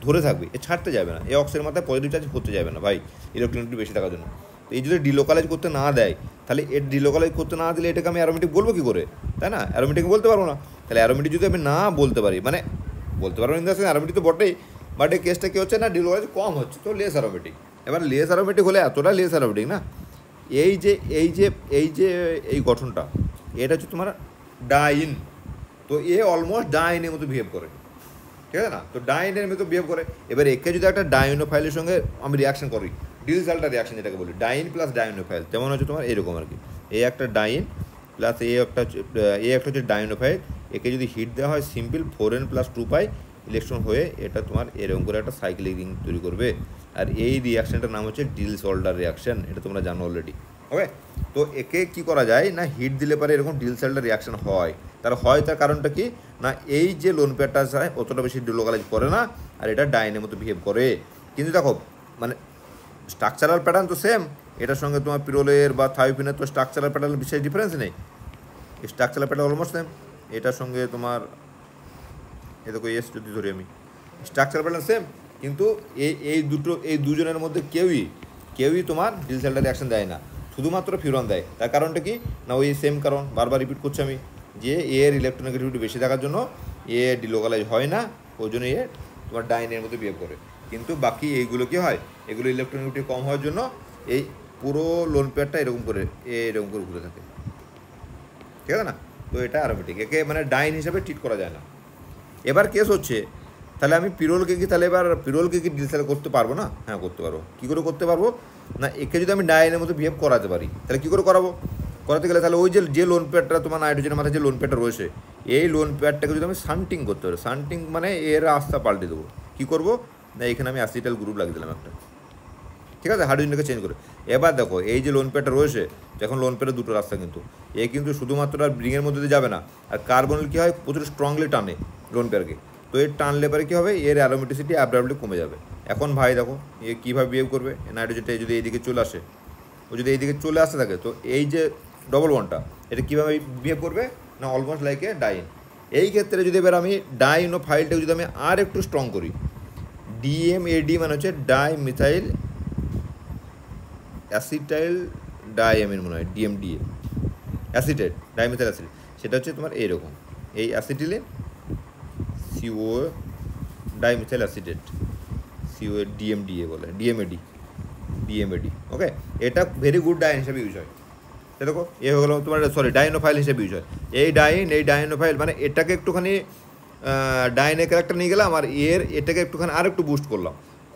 ধরে থাকবে, এ ছাড়তে যাবে না, এই অক্সিজেনের মাথায় পজিটিভ চার্জ হতে যাবে না ভাই, ইলেকট্রনিক বেশি থাকার জন্য। তো এই যদি ডিলোকালাইজ করতে না দেয়, তাহলে এর ডিলোকালাইজ করতে না দিলে এটাকে আমি অ্যারোমেটিক বলবো কী করে, তাই না? অ্যারোমেটিক বলতে পারবো না। তাহলে অ্যারোমেটিক যদি আমি না বলতে পারি, মানে বলতে পারবো ইন দ্য সেন্স অ্যারোমেটিক তো বটেই, বাট এই কেসটা কী হচ্ছে না, ডিলোকালাইজ কম হচ্ছে, তো লেস অ্যারোমেটিক। এবার লেস অ্যারোমেটিক হলে এতটা লেস অ্যারোমেটিক না, এই গঠনটা, এটা হচ্ছে তোমার ডাইন, তো এ অলমোস্ট ডাইনের মতো বিহেভ করে, ঠিক আছে না? তো ডাইনের মতো বিহেভ করে। এবার একে যদি একটা ডাইনোফাইলের সঙ্গে আমি রিয়াকশন করি, ডিলসাল্টার রিয়াকশন যেটাকে বলি, ডাইন প্লাস ডাইনোফাইল, যেমন হচ্ছে তোমার এরকম আর কি, এই একটা ডাইন প্লাস একটা হচ্ছে ডাইনোফাইল, একে যদি হিট দেওয়া হয় সিম্পল 4n + 2π ইলেকট্রন হয়ে এটা তোমার এরকম করে একটা সাইক্লিক রিং তৈরি করবে। আর এই রিয়াকশানটার নাম হচ্ছে ডিলসল্টার রিয়াকশন, এটা তোমরা জানো অলরেডি। ওকে, তো একে কি করা যায় না, হিট দিলে পরে এরকম ডিলসল্টার রিয়াকশন হয়। তার কারণটা কি না, এই যে লোন পেয়ারটা আছে অতটা বেশি ডিলোকালাইজ করে না, আর এটা ডাইনের মতো বিহেভ করে। কিন্তু দেখো মানে স্ট্রাকচারাল প্যাটার্ন তো সেম, এটার সঙ্গে তোমার পিরোলের বা থায়োপিনের তো স্ট্রাকচারাল প্যাটার্ন বিশেষ ডিফারেন্স নেই, স্ট্রাকচারাল প্যাটার্ন অলমোস্ট সেম। এটার সঙ্গে তোমার এ দেখো এস যদি ধরি আমি, স্ট্রাকচারাল প্যাটার্ন সেম, কিন্তু এই দুজনের মধ্যে কেউই তোমার ডিলসল্টার রিয়াকশন দেয় না, শুধুমাত্র ফিউরন দেয়। তার কারণটা কি না, ওই সেম কারণ, বারবার রিপিট করছি আমি, যে এর ইলেকট্রোনেগেটিভিটি বেশি থাকার জন্য এ ডিলোকালাইজ হয় না, ওই জন্য এ তোমার ডাইনের মধ্যে বিহেভ করে। কিন্তু বাকি এইগুলো কি হয়, এগুলো ইলেকট্রোনেগেটিভিটি কম হওয়ার জন্য এই পুরো লোন পেয়ারটা এরকম করে ঘুরে থাকে, ঠিক আছে না? তো এটা অ্যারোমেটিক, একে মানে ডাইন হিসাবে ট্রিট করা যায় না। এবার কেস হচ্ছে, তাহলে আমি পিরোলকে কি ডিলসল্টার করতে পারবো না? হ্যাঁ করতে পারবো। কী করে করতে পারবো না, একে যদি আমি ডাইনের মতো বিহেভ করাতে পারি, তাহলে কী করে করাতে গেলে তাহলে ওই যে লোন পেয়ারটা তোমার নাইট্রোজেনের মাথায় যে লোন পেয়ারটা রয়েছে, এই লোন পেয়ারটাকে যদি আমি শান্টিং করতে পারি, শান্টিং মানে এর রাস্তা পাল্টে দেবো। কী করবো না, এখানে আমি অ্যাসিটাইল গ্রুপ লাগিয়ে দিলাম একটা, ঠিক আছে, হাইড্রোজেনটাকে চেঞ্জ করে। এবার দেখো এই যে লোন পেয়ারটা রয়েছে, যখন লোন পেয়ারের দুটো রাস্তা, কিন্তু শুধুমাত্র আর রিংয়ের মধ্যে দিয়ে যাবে না, আর কার্বনের কী হয়, প্রচুর স্ট্রংলি টানে লোন পেয়ারকে, তো এর টানলে পরে কী হবে, এর অ্যারোমেটিসিটি অ্যাবরাপ্টলি কমে যাবে। এখন ভাই দেখো এ কীভাবে বিহেভ করবে, নাইট্রোজেনটা যদি এইদিকে চলে আসে, থাকে, তো এই যে ডবল বন্ডটা এটা কীভাবে বিহেভ করবে না, অলমোস্ট লাইক এ ডাইন। এই ক্ষেত্রে যদি এবার আমি ডাইনোফাইলটাকে যদি আমি আর একটু স্ট্রং করি, DMAD মানে হচ্ছে ডাইমিথাইল অ্যাসিটাইল ডাইঅ্যামিন, মনে হয় DMDA অ্যাসিটেট, ডাইমিথাইল অ্যাসিড, সেটা হচ্ছে তোমার এইরকম, এই acetylene CO dimethyl acetate, CO DMDA বলে, DMAD। ওকে, এটা ভেরি গুড ডাইন হিসেবে ইউজ হয়। দেখো এ হলো তোমার ডাইনোফাইল হিসেবে ইউজ হয়। এই ডাইনোফাইল মানে এটাকে একটুখানি ডাইনের ক্যারেক্টার নিয়ে গেলাম, আর এটাকে একটুখানি আর একটু বুস্ট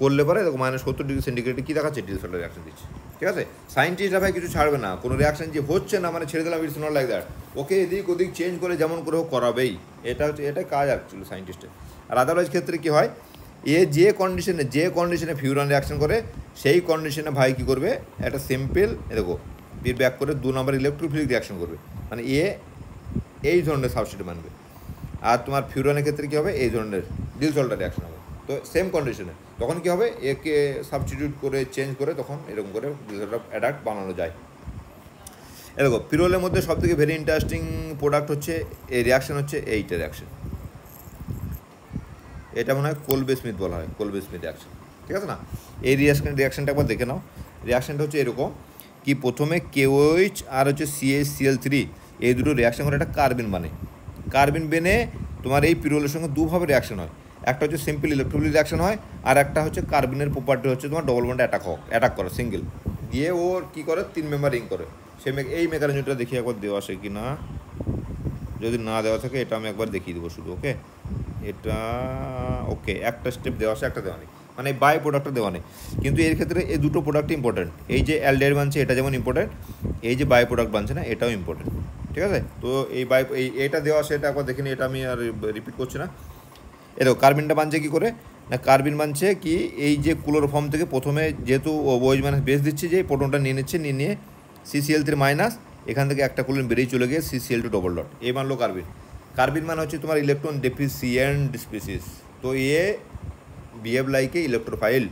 করলে পরে দেখো -70°C কী দেখাচ্ছে, ডিলসল্টার রিয়াকশন দিচ্ছে, ঠিক আছে? সায়েন্টিস্টরা ভাই কিছু ছাড়বে না, কোনো রিয়াকশন যে হচ্ছে না মানে ছেড়ে দিলাম, ইটস নট লাইক দ্যাট, ওকে এদিক ওদিক চেঞ্জ করে যেমন করে হোক করাবেই, এটা কাজ অ্যাকচুয়ালি সায়েন্টিস্টের। আর আদারওয়াইজ ক্ষেত্রে কী হয়, যে কন্ডিশনে ফিউরান রিয়াকশন করে, সেই কন্ডিশনে ভাই কী করবে, একটা সিম্পল দেখো ব্যাক করে 2 নম্বর ইলেকট্রোফিলিক রিয়াকশন করবে, মানে এই ধরনের সাবস্টিটিউট মানবে। আর তোমার ফিউরানের ক্ষেত্রে কী হবে, এই ধরনের ডিলসল্টার রিয়াকশন হবে। তো সেম কন্ডিশনে তখন কী হবে, একে সাবস্টিটিউট করে চেঞ্জ করে তখন এরকম করে ডিলসল্টার অ্যাডাক্ট বানানো যায়। দেখো পিরোলের মধ্যে সবথেকে ভেরি ইন্টারেস্টিং প্রোডাক্ট হচ্ছে এই রিয়াকশন, হচ্ছে এইটা রিয়াকশন, এটা মনে হয় কোলবে স্মিথ বলা হয়, কোলবে স্মিথ রিয়াকশন, ঠিক আছে না? এই রিয়াকশনটা একবার দেখে নাও। রিয়াকশনটা হচ্ছে এরকম কি, প্রথমে KOH আর হচ্ছে CH-Cl3 এই দুটো রিয়াকশন করে একটা কার্বিন বেনে তোমার এই পিরোলের সঙ্গে দুভাবে রিয়াকশন হয়, একটা হচ্ছে সিম্পল ইলেকট্রোফিলিক রিয়াকশন হয়, আর একটা হচ্ছে কার্বিনের প্রপার্টি হচ্ছে তোমার ডবল বন্ডে অ্যাটাক করা সিঙ্গেল দিয়ে ওর কী করে 3 মেম্বার রিং করে, এই মেকানিজমটা দেখি একবার দেওয়া আছে কি না। যদি না দেওয়া থাকে এটা আমি একবার দেখিয়ে দেবো শুধু। ওকে, এটা ওকে, একটা স্টেপ দেওয়া আছে, একটা দেওয়া নেই, মানে বাই প্রোডাক্টটা দেওয়া নেই। কিন্তু এর ক্ষেত্রে এই দুটো প্রোডাক্ট ইম্পর্টেন্ট। এই যে অ্যালডাইড বানছে এটা যেমন ইম্পর্টেন্ট, এই যে বাই প্রোডাক্ট বানছে না এটাও ইম্পর্টেন্ট। ঠিক আছে, তো এই এটা দেওয়া আছে, এটা একবার দেখে নিই, এটা আমি আর রিপিট করছি না। এরকম কার্বিনটা বানছে কী করে না, কার্বিন বানছে কি, এই যে ক্লোরোফর্ম থেকে প্রথমে যেহেতু OH মাইনাস বেস দিচ্ছে, যে প্রোটনটা নিয়ে নিচ্ছে, নিয়ে CCl3 মাইনাস, এখান থেকে একটা ক্লোরিন বেরিয়ে চলে গিয়ে CCl2 ডবল ডট, এ মানলো কার্বিন। কার্বিন মানে হচ্ছে তোমার ইলেকট্রন ডেফিসিয়েন্ট স্পিসিস, তো এ বিহেভ লাইক এ ইলেকট্রোফাইল।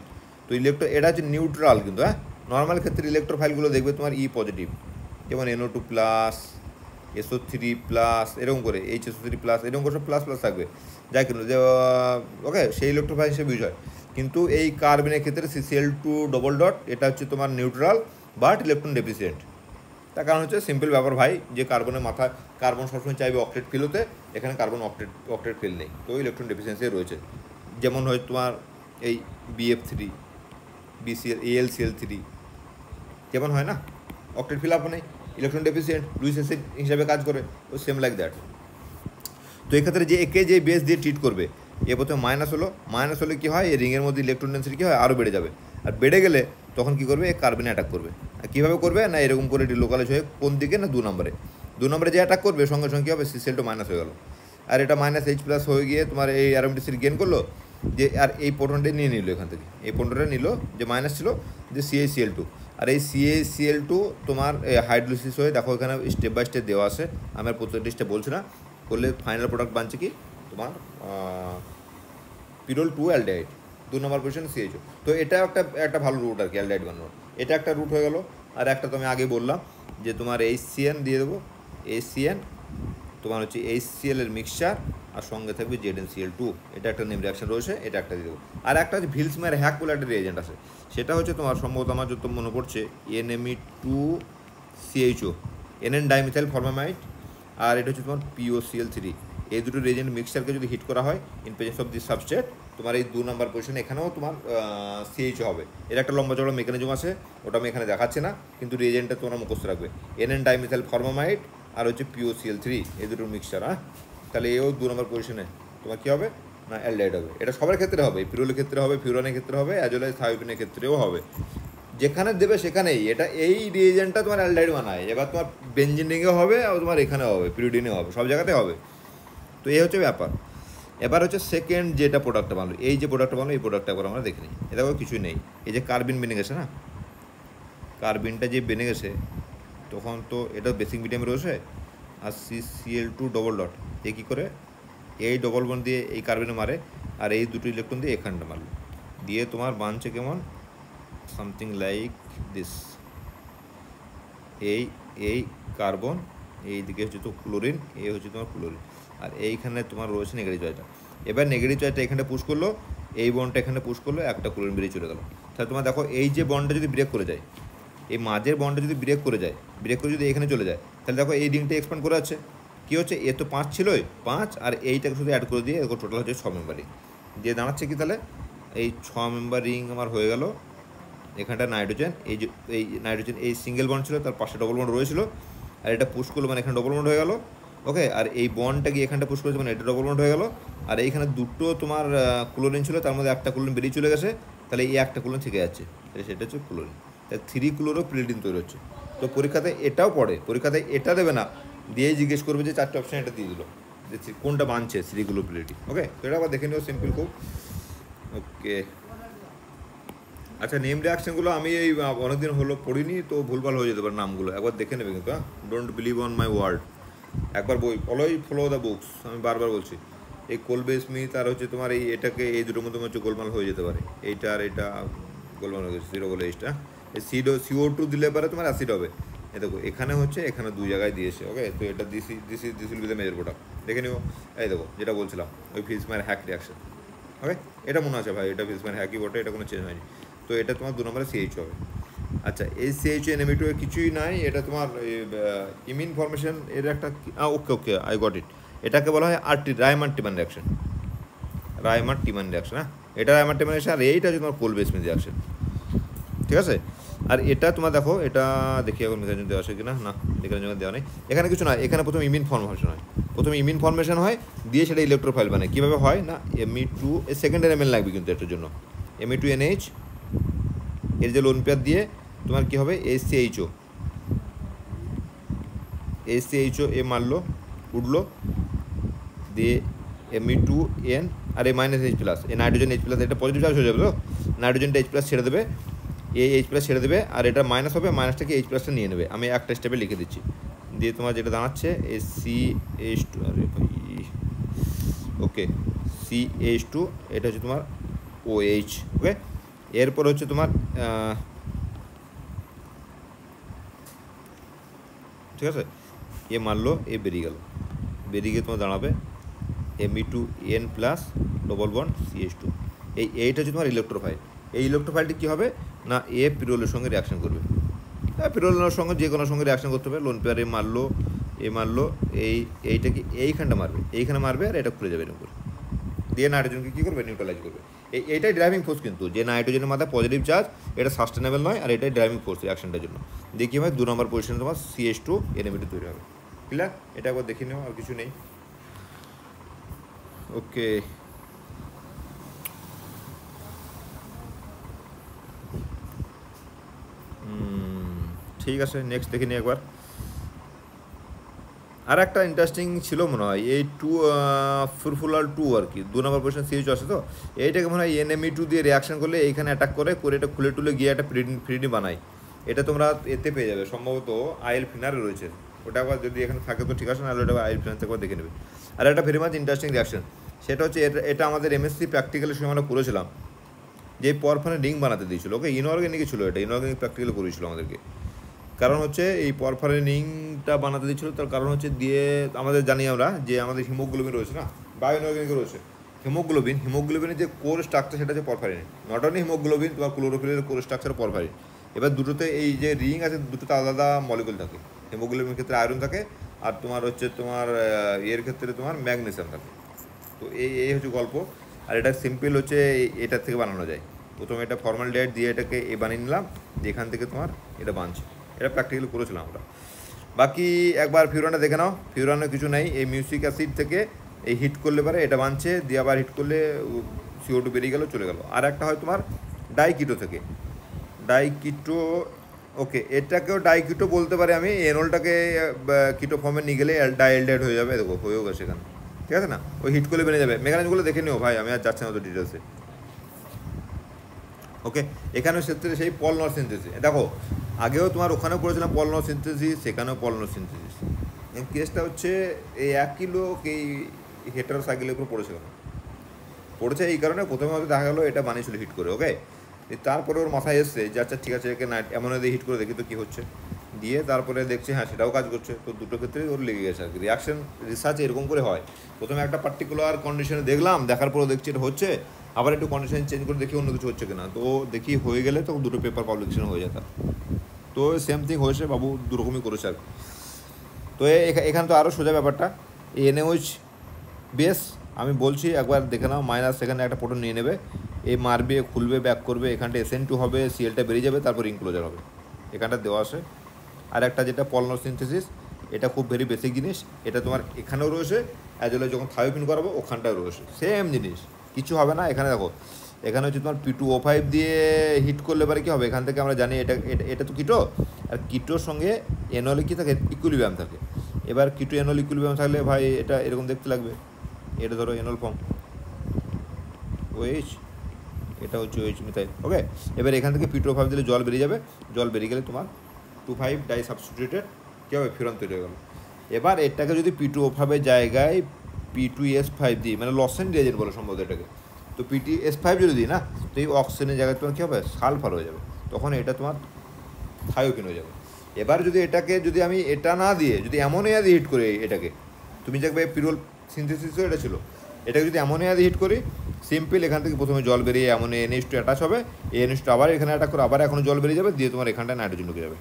তো এটা হচ্ছে নিউট্রাল, কিন্তু হ্যাঁ নর্মাল ক্ষেত্রে ইলেকট্রোফাইলগুলো দেখবে তোমার ই পজিটিভ, যেমন NO2 প্লাস, SO3 প্লাস, এরকম করে HSO3 প্লাস, এরকম করে সব প্লাস প্লাস থাকবে, যাই কিন্তু যে ওকে সেই ইলেকট্রোফাইল হিসেবে ইউজ হয়। কিন্তু এই কার্বনের ক্ষেত্রে CCl2 ডবল ডট এটা হচ্ছে তোমার নিউট্রাল বাট ইলেকট্রন ডেফিসিয়েন্ট। তার কারণ হচ্ছে সিম্পল ব্যাপার ভাই, যে কার্বনের মাথায় কার্বন সবসময় চাইবে অক্টেট ফিল হতে, এখানে কার্বন অক্টেট ফিল নেই, তো ইলেকট্রন ডেফিসিয়েন্সি রয়েছে। যেমন হয় তোমার এই BF3 BCl AlCl3 যেমন হয় না, অক্টেট ফিল আপ নেই, ইলেকট্রন ডেফিসিয়েন্ট, লুইস অ্যাসিড হিসাবে কাজ করে, তো সেম লাইক দ্যাট। তো এক্ষেত্রে যে একে যে বেস দিয়ে ট্রিট করবে, এ প্রথমে মাইনাস হলে কী হয়, এই রিংয়ের মধ্যে ইলেকট্রন ডেন্সিটি কী হয়, আরও বেড়ে যাবে। আর বেড়ে গেলে তখন কী করবে, এই কার্বনে অ্যাটাক করবে। আর কীভাবে করবে না, এরকম করে ডিলোকালাইজ হয়ে কোন দিকে না 2 নম্বরে যে অ্যাটাক করবে, সঙ্গে সঙ্গে কী হবে, CCl2 মাইনাস হয়ে গেল, আর এটা -H প্লাস হয়ে গিয়ে তোমার এই অ্যারোমেটিক গেন করলো, যে আর এই প্রোটনটাই নিয়ে নিল এখান থেকে, এই প্রোটনটা নিল যে মাইনাস ছিল, যে CaCl2, আর এই CaCl2 তোমার হাইড্রোলিসিস হয়ে, দেখো এখানে স্টেপ বাই স্টেপ দেওয়া আছে, আমি আর প্রত্যেকটি স্টেপ বলছি না, করলে ফাইনাল প্রোডাক্ট বানছে কি তোমার পিরোল 2 অ্যালডাইড, 2 নম্বর পজিশন CHO। তো এটা একটা ভালো রুট আর কি অ্যালডাইড বানানোর, এটা একটা রুট হয়ে গেল। আর একটা তো আমি আগে বললাম যে তোমার HCN দিয়ে দেবো, HCN তোমার হচ্ছে HCl এর মিক্সচার, আর সঙ্গে থাকবে ZnCl2, এটা একটা নেম রিয়াকশন রয়েছে, এটা একটা দিয়ে দেবো। আর একটা হচ্ছে ভিলসম্যার হ্যাক বলে একটা রিয়েজেন্ট আছে, সেটা হচ্ছে তোমার সম্ভবত আমার যত মনে পড়ছে NMe2CHO, NN ডাইমিথাইল ফর্মামাইড, আর এটা হচ্ছে তোমার POCl3। এই দুটো রিয়েজেন্ট মিক্সচারকে যদি হিট করা হয় in presence of this substrate, তোমার এই 2 নম্বর পজিশনে এখানেও তোমার CHO হবে। এর একটা লম্বা চড়া মেকানিজম আছে, ওটা আমি এখানে দেখাচ্ছি না, কিন্তু রিয়েজেন্টটা তোমরা মুখস্থ রাখবে, NN ডাইমিথাইল ফর্মামাইড আর হচ্ছে POCl3, এই দুটোর মিক্সচার। হ্যাঁ, তাহলে এও 2 নম্বর পজিশনে তোমার কী হবে না, অ্যালডাইড হবে। এটা সবার ক্ষেত্রে হবে, পিরোলের ক্ষেত্রে হবে, ফিউরানের ক্ষেত্রে হবে, অ্যাজ ওয়েল এজ থায়োপিনের ক্ষেত্রেও হবে, যেখানে দেবে সেখানেই। এটা এই রিয়েজেন্টটা তোমার অ্যালডাইড বানায়, এবার তোমার বেঞ্জিন রিংয়েও হবে, আর তোমার এখানেও হবে, পিরিডিনেও হবে, সব জায়গাতে হবে। তো এই হচ্ছে ব্যাপার। এবার হচ্ছে সেকেন্ড যেটা প্রোডাক্টটা বানালো, এই যে প্রোডাক্টটা বানালো, এই প্রোডাক্টটা একবার আমরা দেখে নিই। এটা কিছুই নেই, এই যে কার্বিন বেনে গেছে না, কার্বিনটা যে বেনে গেছে, তখন তো এটা বেসিক মিডিয়ামে রয়েছে, আর CCl2 ডবল ডট এ কী করে, এই ডবল বন্ড দিয়ে এই কার্বনে মারে, আর এই দুটো ইলেকট্রন দিয়ে এখানটা মারলো, দিয়ে তোমার বানছে কেমন, সামথিং লাইক দিস। এই কার্বন, এই দিকে হচ্ছে তো ক্লোরিন, এই হচ্ছে তোমার ক্লোরিন, আর এইখানে তোমার রয়েছে নেগেটিভ চার্জটা। এবার নেগেটিভ চার্জটা এখানে পুশ করলো, এই বন্ডটা এখানে পুশ করলো, একটা ক্লোরিন বেরিয়ে চলে গেলো। তাহলে তোমার দেখো এই যে বন্ডটা যদি ব্রেক করে যায়, এই মাঝের বন্ডটা যদি ব্রেক করে যদি এখানে চলে যায়, তাহলে দেখো এই রিংটা এক্সপ্যান্ড করে আছে, কী হচ্ছে, এ তো 5 ছিলই, 5 আর এইটাকে শুধু অ্যাড করে দিয়ে এরকম টোটাল হচ্ছে 6 মেম্বার রিং, দিয়ে দাঁড়াচ্ছে কি, তাহলে এই 6 মেম্বার রিং আমার হয়ে গেল। এখানটা নাইট্রোজেন, এই নাইট্রোজেন এই সিঙ্গেল বন্ড ছিল, তার পাশে ডবল বন্ড রয়েছিল, আর এটা পুশ করলো মানে এখানে ডবল বন্ড হয়ে গেল। ওকে, আর এই বন্ডটা গিয়ে এখানটা পুশ করেছে মানে এটা ডবল বন্ড হয়ে গেল, আর এইখানে দুটো তোমার ক্লোরিন ছিল, তার মধ্যে একটা ক্লোরিন বেরিয়ে চলে গেছে, তাহলে এই একটা ক্লোরিন থেকে যাচ্ছে, তাহলে সেটা হচ্ছে ক্লোরিন, তাই 3 ক্লোরো পিরিডিন তৈরি হচ্ছে। তো পরীক্ষাতে এটাও পড়ে, পরীক্ষাতে এটা দেবে না, দিয়েই জিজ্ঞেস করবে যে 4টে অপশান এটা দিয়ে দিল, যে কোনটা বানছে 3 ক্লোরো পিরিডিন। ওকে, তো এটা আবার দেখে নিও, সিম্পল খুব। ওকে, আচ্ছা, নেম রিয়াকশানগুলো আমি এই অনেকদিন হলো পড়িনি, তো ভুলভাল হয়ে যেতে পারে নামগুলো, একবার দেখে নেবে কিন্তু। হ্যাঁ, don't believe on my word, একবার ফলো দ্য বুকস, আমি বারবার বলছি। এই কোলবে স্মিথ আর হচ্ছে তোমার এটাকে এই দুটোর মধ্যে হচ্ছে গোলমাল হয়ে যেতে পারে, এইটা আর এটা গোলমাল হয়ে গেছে, 0 বলে এইটা, এই CO2 দিলে পরে তোমার অ্যাসিড হবে। এ দেখো এখানে হচ্ছে, এখানে 2 জায়গায় দিয়েছে। ওকে, তো এটা this will be the major product, দেখে নিও। এই দেখো যেটা বলছিলাম, ওই ফিল্সম্যান হ্যাক রিয়াকশন। ওকে, এটা মনে আছে ভাই, এটা ফিল্সম্যান হ্যাকই বটে, এটা কোনো চেঞ্জ হয়নি। তো এটা তোমার 2 নম্বরে CHO হবে। আচ্ছা, এই CHO NMe2 এর কিছুই নাই, এটা তোমার ইমিন ফর্মেশন এর একটা, ওকে আই গট ইট, এটাকে বলা হয় রায়মান-টিমান রিয়াকশন, রায়মান-টিমান রিয়াকশন। হ্যাঁ, এটা রায়মান-টিমান রিয়াকশন, আর এইটা হচ্ছে তোমার কোলবে স্মিথ রিয়াকশন। ঠিক আছে, আর এটা তোমার দেখো, এটা দেখি এখন মেকানিজম দেওয়া আছে কিনা, না মেকানিজম দেওয়া নেই। এখানে কিছু না, এখানে প্রথম ইমিন ফর্মেশন হয়, প্রথমে ইমিন ফর্মেশন হয়, দিয়ে সেটা ইলেকট্রোফাইল বানায়। কীভাবে হয় না, Me2 সেকেন্ডের এমএল লাগবে কিন্তু এটার জন্য, Me2NH এর যে লোন পেয়ার দিয়ে তোমার কী হবে, HCHO এ মারলো, উঠলো, দিয়ে Me2N আর এই -H+, এই নাইট্রোজেন H+, এটা পজিটিভ চার্জ হয়ে যাবে, তো নাইট্রোজেনটা H+ ছেড়ে দেবে, এই H+ ছেড়ে দেবে, আর এটা মাইনাস হবে, মাইনাসটাকে H+টা নিয়ে নেবে। আমি একটা স্টেপে লিখে দিচ্ছি, দিয়ে তোমার যেটা দাঁড়াচ্ছে CH2, আরে ভাই, ওকে, CH2, এটা হচ্ছে তোমার OH, ওকে। এরপর হচ্ছে তোমার ঠিক আছে, এ মারলো, এ বেরিয়ে গেল, বেরিয়ে গিয়ে তোমার দাঁড়াবে Me2N+ ডবল বন্ড CH2। এইটা হচ্ছে তোমার ইলেকট্রোফাইল। এই ইলেকট্রোফাইলটি কী হবে না, পিরোলের সঙ্গে রিয়াকশন করবে, পিরোলের সঙ্গে যে কোনো সঙ্গে রিয়াকশন করতে হবে। লোন পেয়ার এ মারলো, এইটাকে এইখানটা মারবে, এইখানে মারবে, আর এটা খুলে যাবে এরকম করে, দিয়ে নাইট্রোজেনকে কী করবে, নিউট্রালাইজ করবে। এইটাই ড্রাইভিং ফোর্স কিন্তু, যে নাইট্রোজেনের মাথায় পজিটিভ চার্জ, এটা সাস্টেনেবল নয়, আর এটাই ড্রাইভিং ফোর্স রিয়াকশনটার জন্য। দিয়ে কী হয়, 2 নম্বর পজিশনে তোমার CH2 NME2 তৈরি হবে। ক্লিয়ার? এটা একবার দেখে নেও, আর কিছু নেই। ওকে, ঠিক আছে, নেক্সট দেখে নিই একবার। আর একটা ইন্টারেস্টিং ছিল মনে হয়, এই ফুরফুলার 2 আর কি, 2 নম্বর পজিশন CH আছে, তো এইটাকে মনে হয় NME2 দিয়ে রিয়াকশন করলে এইখানে অ্যাটাক করে এটা খুলে টুলে গিয়ে একটা ফ্রিডি বানায়। এটা তোমরা এতে পেয়ে যাবে, সম্ভবত আইএল ফিনারে রয়েছে, ওটা আবার যদি এখানে থাকে তো ঠিক আছে, নাহলে ওটা আইএল ফিনার থেকে দেখে নেবে। আর একটা ভেরি মাচ ইন্টারেস্টিং রিয়াকশন, সেটা হচ্ছে এটা আমাদের MSc প্র্যাকটিক্যালের সময় আমরা করেছিলাম, যে পরফানে রিং বানাতে দিয়েছিল, ওকে, ইনঅর্গানিকই ছিল, এটা ইনঅর্গানিক প্র্যাকটিক্যাল করেছিল আমাদেরকে। কারণ হচ্ছে এই পরফারে রিংটা বানাতে দিচ্ছিলো, তার কারণ হচ্ছে দিয়ে আমাদের জানি আমরা যে আমাদের হিমোগ্লোবিন রয়েছে না, বায়োইনঅর্গানিক রয়েছে, হিমোগ্লোবিনের যে কোর স্ট্রাকচার সেটা হচ্ছে পরফারিন। নট অনলি হিমোগ্লোবিন, তোমার ক্লোরোফিলের কোর স্ট্রাকচার পরফারিন। এবার দুটোতে এই যে রিং আছে, দুটোতে আলাদা মলিকুল থাকে। হিমোগ্লোবিনের ক্ষেত্রে আয়রন থাকে, আর তোমার হচ্ছে তোমার এর ক্ষেত্রে তোমার ম্যাগনেসিয়াম থাকে। তো এই হচ্ছে গল্প। আর এটা সিম্পল হচ্ছে এটার থেকে বানানো যায়। প্রথমে এটা ফর্মালডিহাইড দিয়ে এটাকে বানিয়ে নিলাম, যেখান থেকে তোমার এটা বানছে, এটা প্র্যাকটিক্যালি করেছিলাম আমরা। বাকি একবার ফিউরানটা দেখে নাও, ফিউরানের কিছু নেই, এই মিউসিক অ্যাসিড থেকে এই হিট করলে পারে এটা বানছে, দিয়ে আবার হিট করলে CO2 বেরিয়ে গেল, চলে গেল। আর একটা হয় তোমার ডাইকিটো থেকে, ডাইকিটো, ওকে, এটাকেও ডাইকিটো বলতে পারি আমি। এনলটাকে কিটো ফর্মে নিয়ে গেলে ডাইএলডাইড হয়ে যাবে, দেখো হয়েও গেছে এখানে, ঠিক আছে না, ওই হিট করলে বেরিয়ে যাবে। মেকানিজমগুলো দেখে নিও ভাই, আমি আর যাচ্ছি না তো ডিটেলসে। ওকে, এখানেও ক্ষেত্রে সেই পলনর সিনথেসিস, দেখো আগেও তোমার ওখানেও পড়েছিলাম পলনর সিনথেসিস, সেখানেও পলনর সিনথেসিস। কেসটা হচ্ছে এই একই লোক এই হেটারোসাইকেলের উপর পড়েছে এই কারণে প্রথমে হয়তো দেখা গেলো এটা বানিয়েছিল হিট করে, ওকে। তারপরে ওর মাথায় এসছে যে আচ্ছা ঠিক আছে, একে নাইট এমন দিয়ে হিট করে দেখি তো কী হচ্ছে, দিয়ে তারপরে দেখছে হ্যাঁ সেটাও কাজ করছে। তো দুটো ক্ষেত্রে ওর লেগে গেছে আর কি। রিয়াকশন রিসার্চ এরকম করে হয়, প্রথমে একটা পার্টিকুলার কন্ডিশনে দেখলাম, দেখার পরও দেখছি এটা হচ্ছে, আবার একটু কন্ডিশন চেঞ্জ করে দেখি অন্য কিছু হচ্ছে কিনা, তো দেখি হয়ে গেলে তো দুটো পেপার পাবলিকেশন হয়ে যেত। তো সেম থিং হয়েছে, বাবু দুরকমই করেছে আর কি। তো এখানে তো আরও সোজা ব্যাপারটা, NaOH বেশ আমি বলছি একবার দেখে নাও, মাইনাস সেখানে একটা প্রোটন নিয়ে নেবে, এই মারবে, খুলবে, ব্যাক করবে, এখানটা SN2 হবে, Clটা বেরিয়ে যাবে, তারপর রিং ক্লোজার হবে, এখানটা দেওয়া আছে। আর একটা যেটা পলনার সিনথেসিস, এটা খুব ভেরি বেসিক জিনিস, এটা তোমার এখানেও রয়েছে, অ্যাজ ওয়েল যখন থায়োপিন করাবো ওখানটাও রয়েছে, সেম জিনিস, কিছু হবে না। এখানে দেখো, এখানে হচ্ছে তোমার P2O5 দিয়ে হিট করলে পারে কী হবে, এখান থেকে আমরা জানি এটা তো কিটো, আর কিটোর সঙ্গে এনলে কী থাকে, ইকুইলিব্রিয়াম থাকে। এবার কিটো এনল ইকুইলিব্রিয়াম থাকলে ভাই এটা এরকম দেখতে লাগবে, এটা ধরো এনল ফর্ম OH, এটা হচ্ছে OH মিথাইল, ওকে। এবার এখান থেকে P2O5 দিলে জল বেরিয়ে যাবে, জল বেরিয়ে গেলে তোমার 2,5 ডাই সাবস্টিটিউটেড কী হবে, ফিউরান তৈরি হয়ে গেল। এবার এটাকে যদি P2O5 জায়গায় P2S5 দিই, মানে লসেন রিয়েজেন্ট বলে সম্ভবত এটাকে, তো PTS5 যদি দিই না, তো এই অক্সিজেনের জায়গায় তোমার কী হবে, সালফার হয়ে যাবে, তখন এটা তোমার থায়োপিন হয়ে যাবে। এবার যদি এটাকে যদি আমি এটা না দিয়ে যদি অ্যামোনিয়া দিয়ে হিট করি, এটাকে তুমি দেখবে পিরোল সিনথেসিসও এটা ছিল, এটাকে যদি অ্যামোনিয়া দিয়ে হিট করি, সিম্পল এখান থেকে প্রথমে জল বেরিয়ে অ্যামোনিয়া NH2 অ্যাটাচ হবে, এই NH2 আবার এখানে অ্যাটাক করে আবার এখনও জল বেরিয়ে যাবে, দিয়ে তোমার এখানটায় নাইট্রোজেন ঢুকে যাবে।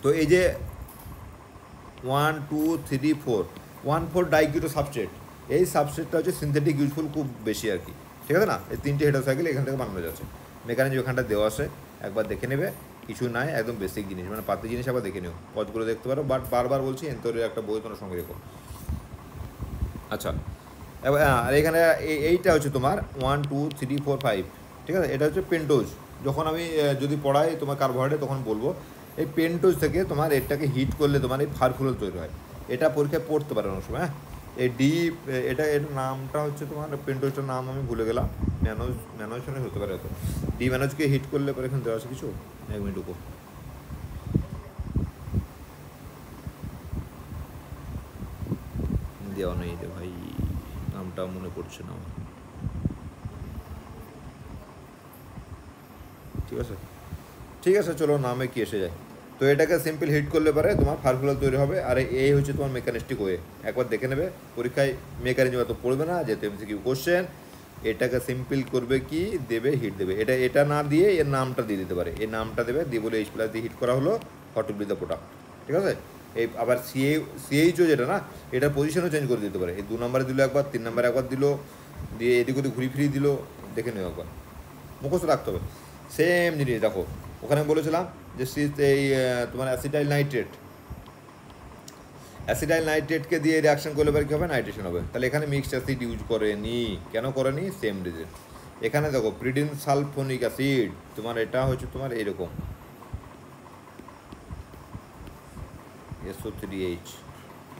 তো এই যে 1 2 3 4 1,4 ডাইকিটো সাবস্ট্রেট, এই সাবস্ট্রেটটা হচ্ছে সিনথেটিক ইউজফুল খুব বেশি আর কি, ঠিক আছে না। এই তিনটে হেটারোসাইকেল এখান থেকে বানানো যাচ্ছে, মেকানিজম এখানটা দেওয়া আছে, একবার দেখে নেবে, কিছু নাই, একদম বেসিক জিনিস, মানে পাতি জিনিস একবার দেখে নিও, পদগুলো দেখতে পারো, বাট বারবার বলছি এনথিওরির একটা বই তোমরা সঙ্গে রেখো। আচ্ছা, এবার আর এখানে এইটা হচ্ছে তোমার 1 2 3 4 5, ঠিক আছে? এটা হচ্ছে পেন্টোজ। যখন আমি যদি পড়াই তোমার কার্বোহাইড্রেট তখন বলবো এই পেন্টোজ থেকে তোমার এটাকে হিট করলে তোমার এই ফারফুরল তৈরি হয়। এটা পরীক্ষায় পড়তে পারে অনেক সময়। হ্যাঁ, এই ডি, এটা এর নামটা হচ্ছে তোমার পেন্টোজটার নাম আমি ভুলে গেলাম, ম্যানোজ হতে পারে হয়তো। ডি ম্যানোজকে হিট করলে পরে এখানে দেওয়া আছে কিছু, 1 মিনিট উপর দেওয়া নেই রে ভাই, নামটা মনে পড়ছে না আমার। ঠিক আছে, ঠিক আছে, চলো নামে কি এসে যায়। তো এটাকে সিম্পল হিট করলে পারে তোমার ফারফুলাল তৈরি হবে। আর এই হচ্ছে তোমার মেকানিস্টিক ওয়ে, একবার দেখে নেবে পরীক্ষায়। মেকানিজম এত পড়বে না, যেহেতু এমসিকিউ কোশ্চেন। এটাকে সিম্পল করবে কি, দেবে হিট দেবে, এটা না দিয়ে এর নামটা দিয়ে দিতে পারে, এই নামটা দেবে, দিয়ে বলে H+ দিয়ে হিট করা হলো, hot to be the product. ঠিক আছে? এই আবার সিএইচও যেটা না, এটার পজিশনও চেঞ্জ করে দিতে পারে। এই 2 নম্বরে দিল একবার, 3 নম্বরে একবার দিল, দিয়ে এদিক ওদিক ঘুরি ফিরিয়ে দিল, দেখে নেও একবার, মুখস্থ রাখতে হবে। সেম জিনিস দেখো, ওখানে বলেছিলাম যে এই তোমার অ্যাসিটাইল নাইট্রেটকে দিয়ে রিয়াকশন করলে পরে কী হবে, নাইট্রেশন হবে। তাহলে এখানে মিক্সড অ্যাসিড ইউজ করেনি, কেন করেনি? Same reason. এখানে দেখো প্রিডিন সালফোনিক অ্যাসিড, তোমার এটা হচ্ছে তোমার এরকম SO3H,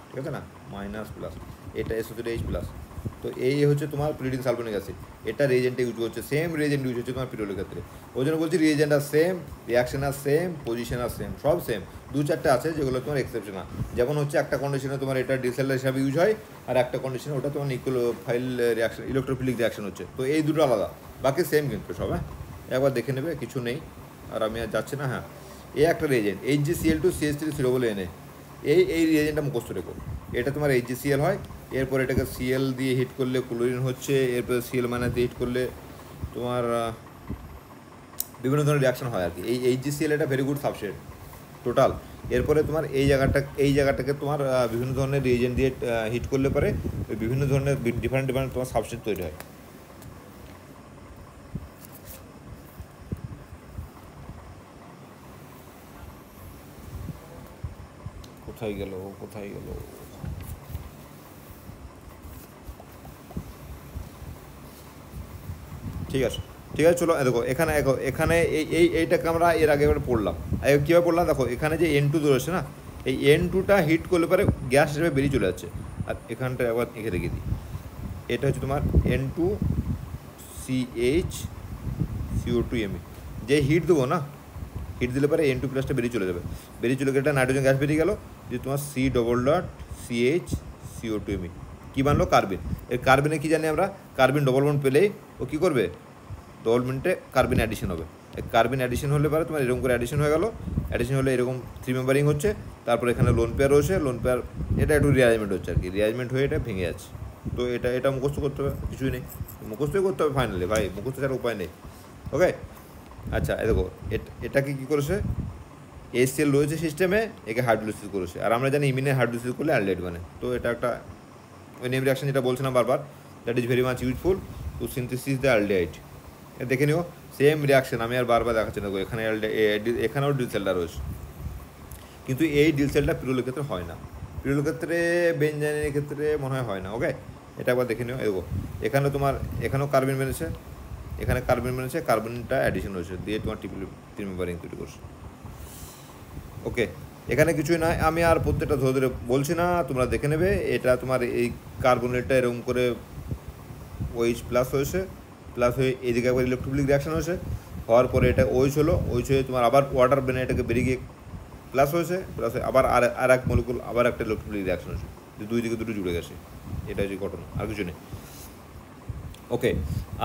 ঠিক আছে না, মাইনাস প্লাস, এটা SO3H+। তো এই হচ্ছে তোমার প্রিডিন সালফোনিক অ্যাসিড, এটা রিয়েজেন্টে ইউজ করছে, সেম রিয়েজেন্ট ইউজ হচ্ছে তোমার পিরোলের ক্ষেত্রে। ওই জন্য বলছি রিয়েজেন্ট আর সেম, রিয়াকশন আর সেম, পজিশন আর সেম, সব সেম। 2-4টে আছে যেগুলো তোমার এক্সেপশন। যেমন হচ্ছে একটা কন্ডিশনে তোমার এটা ডিসেলার হিসাবে ইউজ হয়, আর একটা কন্ডিশনে ওটা তোমার নিউক্লিওফাইল রিয়াকশন, ইলেকট্রোফিলিক রিয়াকশন হচ্ছে। তো এই দুটো আলাদা, বাকি সেম কিন্তু সব। হ্যাঁ, একবার দেখে নেবে, কিছু নেই। আর আমি আর যাচ্ছি না। হ্যাঁ, এই একটা রিয়েজেন্ট HgCl2CH3CONA, এই রিয়েজেন্টটা মুখস্থ রেখো। এটা তোমার HgCl হয়, এরপর এটাকে Cl দিয়ে হিট করলে ক্লোরিন হচ্ছে, এরপর Cl- দিয়ে হিট করলে তোমার বিভিন্ন ধরনের রিয়াকশন হয় আর কি। এই HgCl এটা ভেরি গুড সাবস্ট্রেট টোটাল। এরপরে তোমার এই জায়গাটাকে তোমার বিভিন্ন ধরনের রিয়েজেন্ট দিয়ে হিট করলে পরে বিভিন্ন ধরনের ডিফারেন্ট তোমার সাবস্ট্রেট তৈরি হয়। কোথায় গেল? ঠিক আছে, চলো দেখো এখানে এইটাকে আমরা এর আগে এবার পড়লাম। কীভাবে পড়লাম দেখো, এখানে যে N2 রয়েছে না, এই N2টা হিট করলে পরে গ্যাস হিসেবে বেরিয়ে চলে যাচ্ছে। আর এখানটা একবার এঁকে রেখে দিই, এটা হচ্ছে তোমার N2CHCO2Me। যে হিট দেবো না, হিট দিলে পরে N2+টা বেরিয়ে চলে যাবে, এটা নাইট্রোজেন গ্যাস বেরিয়ে গেল, যে তোমার C+CHCO2Me কী বানলো? কার্বিন। এর কার্বিনে কী জানি আমরা, কার্বিন ডবল বন্ড পেলেই ও কী করবে, ডবল বন্ডে কার্বিন অ্যাডিশন হবে। কার্বিন অ্যাডিশন হলে পরে তোমার এরকম করে অ্যাডিশন হয়ে গেল, অ্যাডিশন হলে এরকম 3 মেম্বারিং হচ্ছে, তারপর এখানে লোন পেয়ার রয়েছে, লোন পেয়ার এটা একটু রিয়ারেঞ্জমেন্ট হচ্ছে আর কি, রিয়ারেঞ্জমেন্ট হয়ে এটা ভেঙে যাচ্ছে। তো এটা মুখস্থ করতে হবে, কিছুই নেই, মুখস্থই করতে হবে ফাইনালি ভাই, মুখস্থ ছাড়া উপায় নেই। ওকে, আচ্ছা দেখো এটাকে কী করেছে, HCl রয়েছে সিস্টেমে, একে হাইড্রোলিসিস করেছে। আর আমরা জানি ইমিনে হাইড্রোলিসিস করলে অ্যালডিহাইড বানে। তো এটা একটা ওই নেম রিয়াকশন যেটা বলছিলাম বারবার, that is very much useful to synthesis the aldehyde. দেখে নিও সেম রিয়াকশন, আমি আর বারবার দেখাচ্ছি না। এখানে এখানেও ডিলসেলটা রয়েছে, কিন্তু এই ডিলসেলটা পিরোলের ক্ষেত্রে হয় না, পিরোলের ক্ষেত্রে, বেনজাইনের ক্ষেত্রে মনে হয় না। ওকে, এটা একবার দেখে নিও। দেখো এখানে তোমার এখানেও কার্বিন মেরেছে, এখানে কার্বিন মেরেছে, কার্বনটা অ্যাডিশন হয়েছে, দিয়ে তোমার 3 মেম্বারিং তৈরি করছে। ওকে, এখানে কিছুই নয়, আমি আর প্রত্যেকটা ধরে ধরে বলছি না, তোমরা দেখে নেবে। এটা তোমার এই কার্বনেটটা এরকম করে OH+ হয়েছে, প্লাস হয়ে এদিকে একবার ইলেকট্রোফিলিক রিয়াকশন হয়েছে, হওয়ার পরে এটা OH হলো, OH হয়ে তোমার আবার ওয়াটার বেনে এটাকে বেরিয়ে গিয়ে প্লাস হয়েছে, প্লাস হয়ে আবার আর এক মলিকুল আবার একটা ইলেকট্রোফিলিক রিয়াকশন হয়েছে, দুই দিকে দুটো জুড়ে গেছে। এটা হচ্ছে ঘটনা, আর কিছু নেই। ওকে,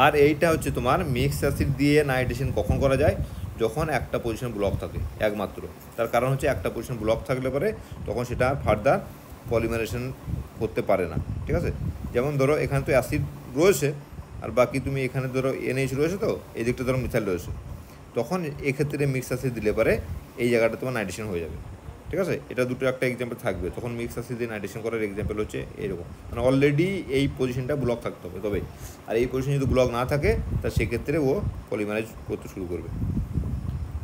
আর এইটা হচ্ছে তোমার মিক্সড অ্যাসিড দিয়ে নাইট্রেশন কখন করা যায়, যখন একটা পজিশন ব্লক থাকে একমাত্র। তার কারণ হচ্ছে একটা পজিশন ব্লক থাকলে পরে তখন সেটা ফার্দার পলিমারেশন করতে পারে না। ঠিক আছে, যেমন ধরো এখানে তো অ্যাসিড রয়েছে, আর বাকি তুমি এখানে ধরো NH রয়েছে, তো এই দিকটা ধরো মিথাইল রয়েছে, তখন এক্ষেত্রে মিক্সড অ্যাসিড দিলে পরে এই জায়গাটা তোমার নাইট্রেশন হয়ে যাবে। ঠিক আছে, এটা দুটো একটা এক্সাম্পল থাকবে, তখন মিক্স অ্যাসিড দিয়ে নাইট্রেশন করার এক্সাম্পল হচ্ছে এরকম, মানে অলরেডি এই পজিশনটা ব্লক থাকতে হবে তবে। আর এই পজিশন যদি ব্লক না থাকে তা সেক্ষেত্রে ও পলিমারাইজ করতে শুরু করবে।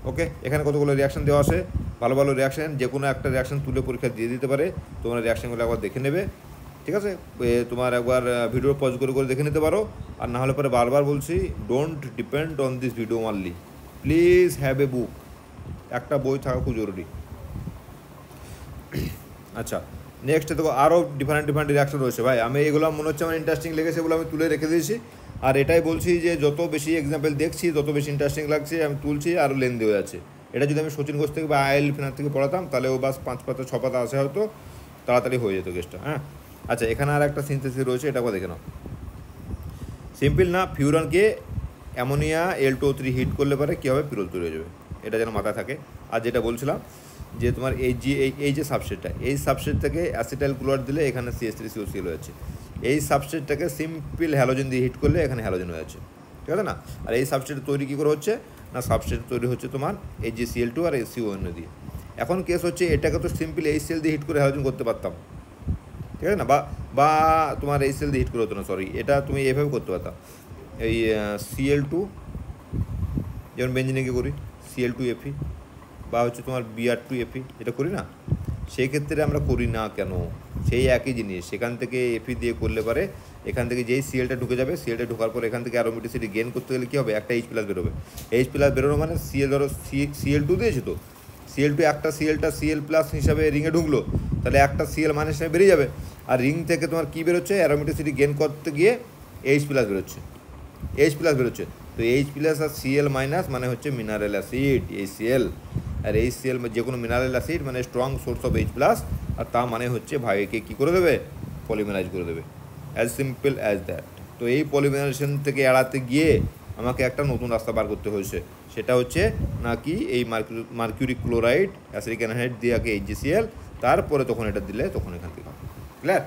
ওকে, এখানে কতগুলো রিয়াকশান দেওয়া আছে, ভালো ভালো রিয়াকশান, যে কোনো একটা রিয়াকশান তুলে পরীক্ষা দিয়ে দিতে পারে। তোমরা রিয়াকশানগুলো একবার দেখে নেবে, ঠিক আছে? তোমার একবার ভিডিও পজ করে করে দেখে নিতে পারো। আর না হলে পরে বারবার বলছি, don't depend on this video only, please have a book, একটা বই থাকা খুব জরুরি। আচ্ছা, নেক্সট দেখো আরও ডিফারেন্ট ডিফারেন্ট রিয়াকশন রয়েছে ভাই। আমি এগুলো মনে হচ্ছে আমার ইন্টারেস্টিং লেগেছে বলে আমি তুলে রেখে দিয়েছি। আর এটাই বলছি যে যত বেশি এক্সাম্পল দেখছি তত বেশি ইন্টারেস্টিং লাগছে, আমি তুলছি আরও লেন্দি হয়ে যাচ্ছে। এটা যদি আমি সচিন ঘোষ থেকে বা আইএল ফিনার থেকে পড়াতাম তাহলে ও বাস 5 পাতা 6 পাতা আসে হয়তো, তাড়াতাড়ি হয়ে যেত কেসটা। হ্যাঁ, আচ্ছা, এখানে আর একটা সিনথেসিস রয়েছে, এটা দেখে নাও। সিম্পল না, ফিউরানকে অ্যামোনিয়া L2O3 হিট করলে পারে কী হবে, পিরোল তৈরি হয়ে যাবে, এটা যেন মাথায় থাকে। আর যেটা বলছিলাম যে তোমার এই যে সাবস্ট্রেটটা, এই সাবস্ট্রেট থেকে অ্যাসিটাইল ক্লোরাইড দিলে এখানে CH3COCl হয়েছে। এই সাবস্ট্রেটটাকে সিম্পল হ্যালোজেন দিয়ে হিট করলে এখানে হ্যালোজেন হয়ে যাচ্ছে, ঠিক আছে না? আর এই সাবস্ট্রেট তৈরি কী করে হচ্ছে না, সাবস্ট্রেট তৈরি হচ্ছে তোমার AgCl2 আর SiO2 দিয়ে। এখন কেস হচ্ছে এটাকে তো সিম্পল HCl দিয়ে হিট করে হ্যালোজেন করতে পারতাম, ঠিক আছে না? বা তোমার HCl দিয়ে হিট করে হতো না, সরি, এটা তুমি এভাবে করতে পারতাম। এই Cl2 যেমন বেঞ্জিনে করি Cl2Fe, বা হচ্ছে তোমার Br2Fe, এটা করি না? সেই ক্ষেত্রে আমরা করি না কেন? সেই একই জিনিস, সেখান থেকে Fe দিয়ে করলে পারে এখান থেকে যেই সিএলটা ঢুকে যাবে, সিএলটা ঢোকার পর এখান থেকে অ্যারোমেটিসিটি গেইন করতে গেলে কী হবে, একটা H+ বেরোবে। H+ বেরোনো মানে Cl, ধরো Cl2 দিয়েছে তো, Cl2 একটা সিএলটা Cl+ হিসাবে রিংয়ে ঢুকলো, তাহলে একটা Cl মানে হিসাবে বেরিয়ে যাবে। আর রিং থেকে তোমার কী বেরোচ্ছে, অ্যারোমেটিসিটি গেইন করতে গিয়ে H+ বেরোচ্ছে, H+ বেরোচ্ছে। তো H+ আর Cl- মানে হচ্ছে মিনারেল অ্যাসিড HCl। আর HCl যে কোনো মিনারেল অ্যাসিড মানে স্ট্রং সোর্স অফ H+, আর তা মানে হচ্ছে ভাইকে কী করে দেবে, পলিমারাইজ করে দেবে, অ্যাজ সিম্পল অ্যাজ দ্যাট। তো এই পলিমারাইজেশন থেকে এড়াতে গিয়ে আমাকে একটা নতুন রাস্তা বার করতে হয়েছে, সেটা হচ্ছে নাকি এই মার্কিউরি ক্লোরাইড অ্যাসিডিক অ্যানহাইড দিয়ে আগে HgCl, তারপরে তখন এটা দিলে তখন এখান থেকে ক্লিয়ার,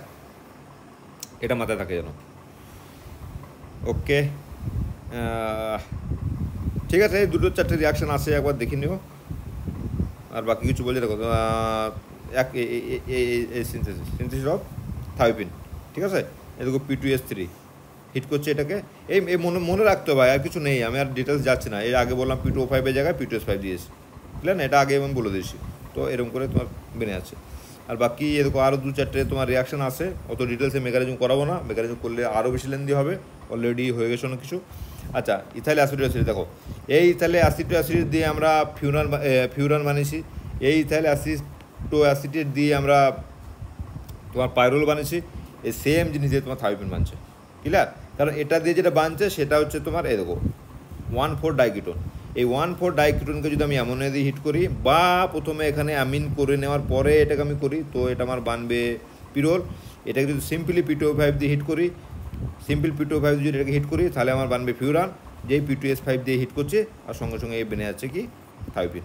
এটা মাথায় থাকে যেন। ওকে, ঠিক আছে, এই 2-4টে রিয়াকশান আছে, একবার দেখে নিও। আর বাকি কিছু বলছে দেখো, সিনথেসিস অফ থায়োপিন, ঠিক আছে? এই দেখো P2S3 হিট করছে এটাকে, এই মনে রাখতে হবে, আর কিছু নেই, আমি আর ডিটেলস যাচ্ছি না। এর আগে বললাম P2O5 এর জায়গায় P2S5 দিয়েছি, বুঝলেন? এটা আগে আমি বলে দিয়েছি, তো এরকম করে তোমার বেনে আছে। আর বাকি এরকম আরও 2-4টে তোমার রিয়াকশান আছে, অত ডিটেলসে মেকানিজম করাবো না, মেকানিজম করলে আরও বেশি লেন্দি হবে, অলরেডি হয়ে গেছে অনেক কিছু। আচ্ছা, ইথাইল অ্যাসিড দেখো, এই ইথাইল অ্যাসিড দিয়ে আমরা ফিউরান বানিয়েছি, এই ইথাইল অ্যাসিড দিয়ে আমরা তোমার পাইরোল বানিয়েছি, এই সেম জিনিস দিয়ে তোমার থায়োপিন বানছে, ক্লিয়ার? কারণ এটা দিয়ে যেটা বানছে সেটা হচ্ছে তোমার এই দেখো 1,4-ডাইকিটোন। এই 1,4-ডাইকিটোনকে যদি আমি অ্যামোনিয়া দিয়ে হিট করি, বা প্রথমে এখানে অ্যামিন করে নেওয়ার পরে এটাকে আমি করি, তো এটা আমার বানবে পিরোল। এটাকে যদি সিম্পলি P2O5 দিয়ে হিট করি, সিম্পল P2O5 দিয়ে এটাকে হিট করি, তাহলে আমার বানবে ফিউরান, যেই P2S5 দিয়ে হিট করছে আর সঙ্গে সঙ্গে এই বেনে যাচ্ছে কি, থায়োপিন।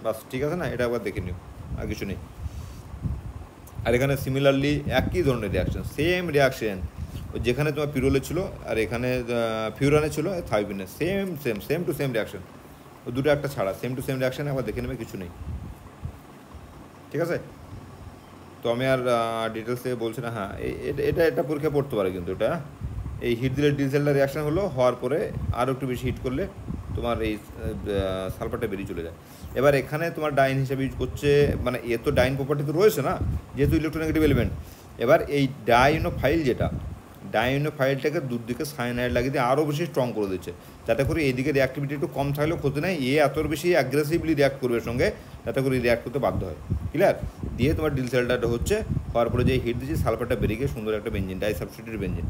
বাস, ঠিক আছে না? এটা একবার দেখে নিও, আর কিছু নেই। আর এখানে সিমিলারলি একই ধরনের রিয়াকশান, সেম রিয়াকশান, যেখানে তোমার পিরোলে ছিল আর এখানে ফিউরানে ছিল থায়োপিনে, সেম টু সেম রিয়াকশান, ও দুটো একটা ছাড়া, সেম টু সেম রিয়াকশান, একবার দেখে নেবে, কিছু নেই, ঠিক আছে? তো আমি আর ডিটেলসে বলছি না। হ্যাঁ, এটা পরীক্ষা পড়তে পারে কিন্তু, এটা এই হিট দিলে ডিজেলটা রিয়াকশান হলো, হওয়ার পরে আরও একটু বেশি হিট করলে তোমার এই সালফারটা বেরিয়ে চলে যায়। এবার এখানে তোমার ডাইন হিসাবে ইউজ করছে, মানে এ তো ডাইন প্রপার্টি তো রয়েছে না, যেহেতু ইলেকট্রোনেগেটিভ এলিমেন্ট। এবার এই ডাইনোফাইলটাকে দুদিকে সায়ানাইড লাগিয়ে দিয়ে আরও বেশি স্ট্রং করে দিচ্ছে, যাতে করে এইদিকে রিয়াক্টিভিটি একটু কম থাকলেও ক্ষতি নেই, এত বেশি অ্যাগ্রেসিভলি রিয়াক্ট করবে সঙ্গে, যাতে করে রিয়াক্ট করতে বাধ্য হয়, ক্লিয়ার? দিয়ে তোমার ডিলসেলটা হচ্ছে, হওয়ার পরে যে হিট দিচ্ছি সালফারটা বেরিয়ে গিয়ে সুন্দর একটা বেঞ্জিন, ডাইসাবস্টিটিউটেড বেঞ্জিন।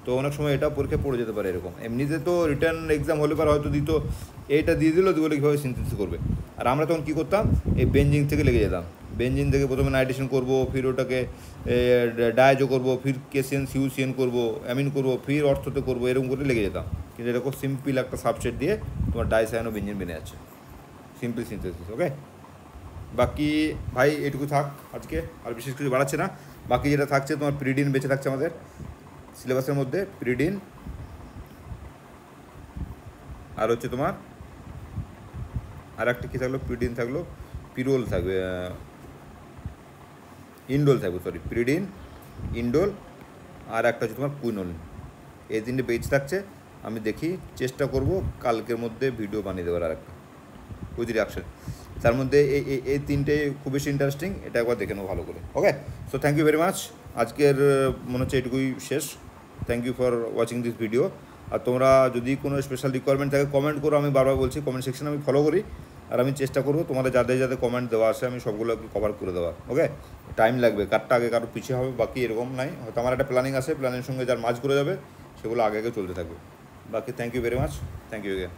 তো অনেক সময় এটা পরীক্ষা পড়ে যেতে পারে এরকম, এমনিতে তো রিটার্ন এক্সাম হলে পর হয়তো দিত, এইটা দিয়ে দিল, দিয়ে কীভাবে সিনথেসিস করবে। আর আমরা তখন কী করতাম, এই বেঞ্জিন থেকে লেগে যেতাম, বেঞ্জিন থেকে প্রথমে নাইট্রেশন করবো, ফির ওটাকে ডায়াজো করবো, ফির কেসিএন সিউসিএন করবো, অ্যামিন করবো, ফির অর্থতে করবো, এরকম করে লেগে যেতাম। কিন্তু এরকম সিম্পল একটা সাবস্ট্রেট দিয়ে তোমার ডাইসায়ানো বেঞ্জিন বেনে যাচ্ছে, সিম্পল সিনথেসিস। ওকে, বাকি ভাই এটুকু থাক আজকে, আর বিশেষ কিছু বাড়াচ্ছে না। বাকি যেটা থাকছে তোমার পিরিডিন বেঁচে থাকছে আমাদের সিলেবাসের মধ্যে, পিরিডিন, আর হচ্ছে তোমার আর একটা কী থাকলো, পিরিডিন থাকলো, পিরোল থাকবে, ইন্ডোল থাকবে, সরি, পিরিডিন, ইন্ডোল, আর একটা হচ্ছে তোমার কুইনোলিন। এই তিনটে বেঁচে থাকছে। আমি দেখি, চেষ্টা করব কালকের মধ্যে ভিডিও বানিয়ে দেওয়ার আর একটা। With reaction. তার মধ্যে এই তিনটে খুব বেশি ইন্টারেস্টিং, এটা একবার দেখে নেবো ভালো করে। Okay, so thank you very much. আজকের মনে হচ্ছে এটুকুই শেষ। Thank you for watching this video. আর তোমরা যদি কোনো স্পেশাল রিকোয়ারমেন্ট থাকে কমেন্ট করো, আমি বারবার বলছি কমেন্ট সেকশনে আমি ফলো করি, আর আমি চেষ্টা করবো তোমাদের যাদের যাদের কমেন্ট দেওয়া আছে আমি সবগুলো কভার করে দেওয়ার। ওকে, টাইম লাগবে, কারটা আগে কারো পিছিয়ে হবে, বাকি এরকম নাই, হয়তো আমার একটা প্ল্যানিং আছে, প্ল্যানের সঙ্গে যার মাঝ করে যাবে সেগুলো আগে আগে চলতে থাকবে। বাকি thank you very much, thank you again.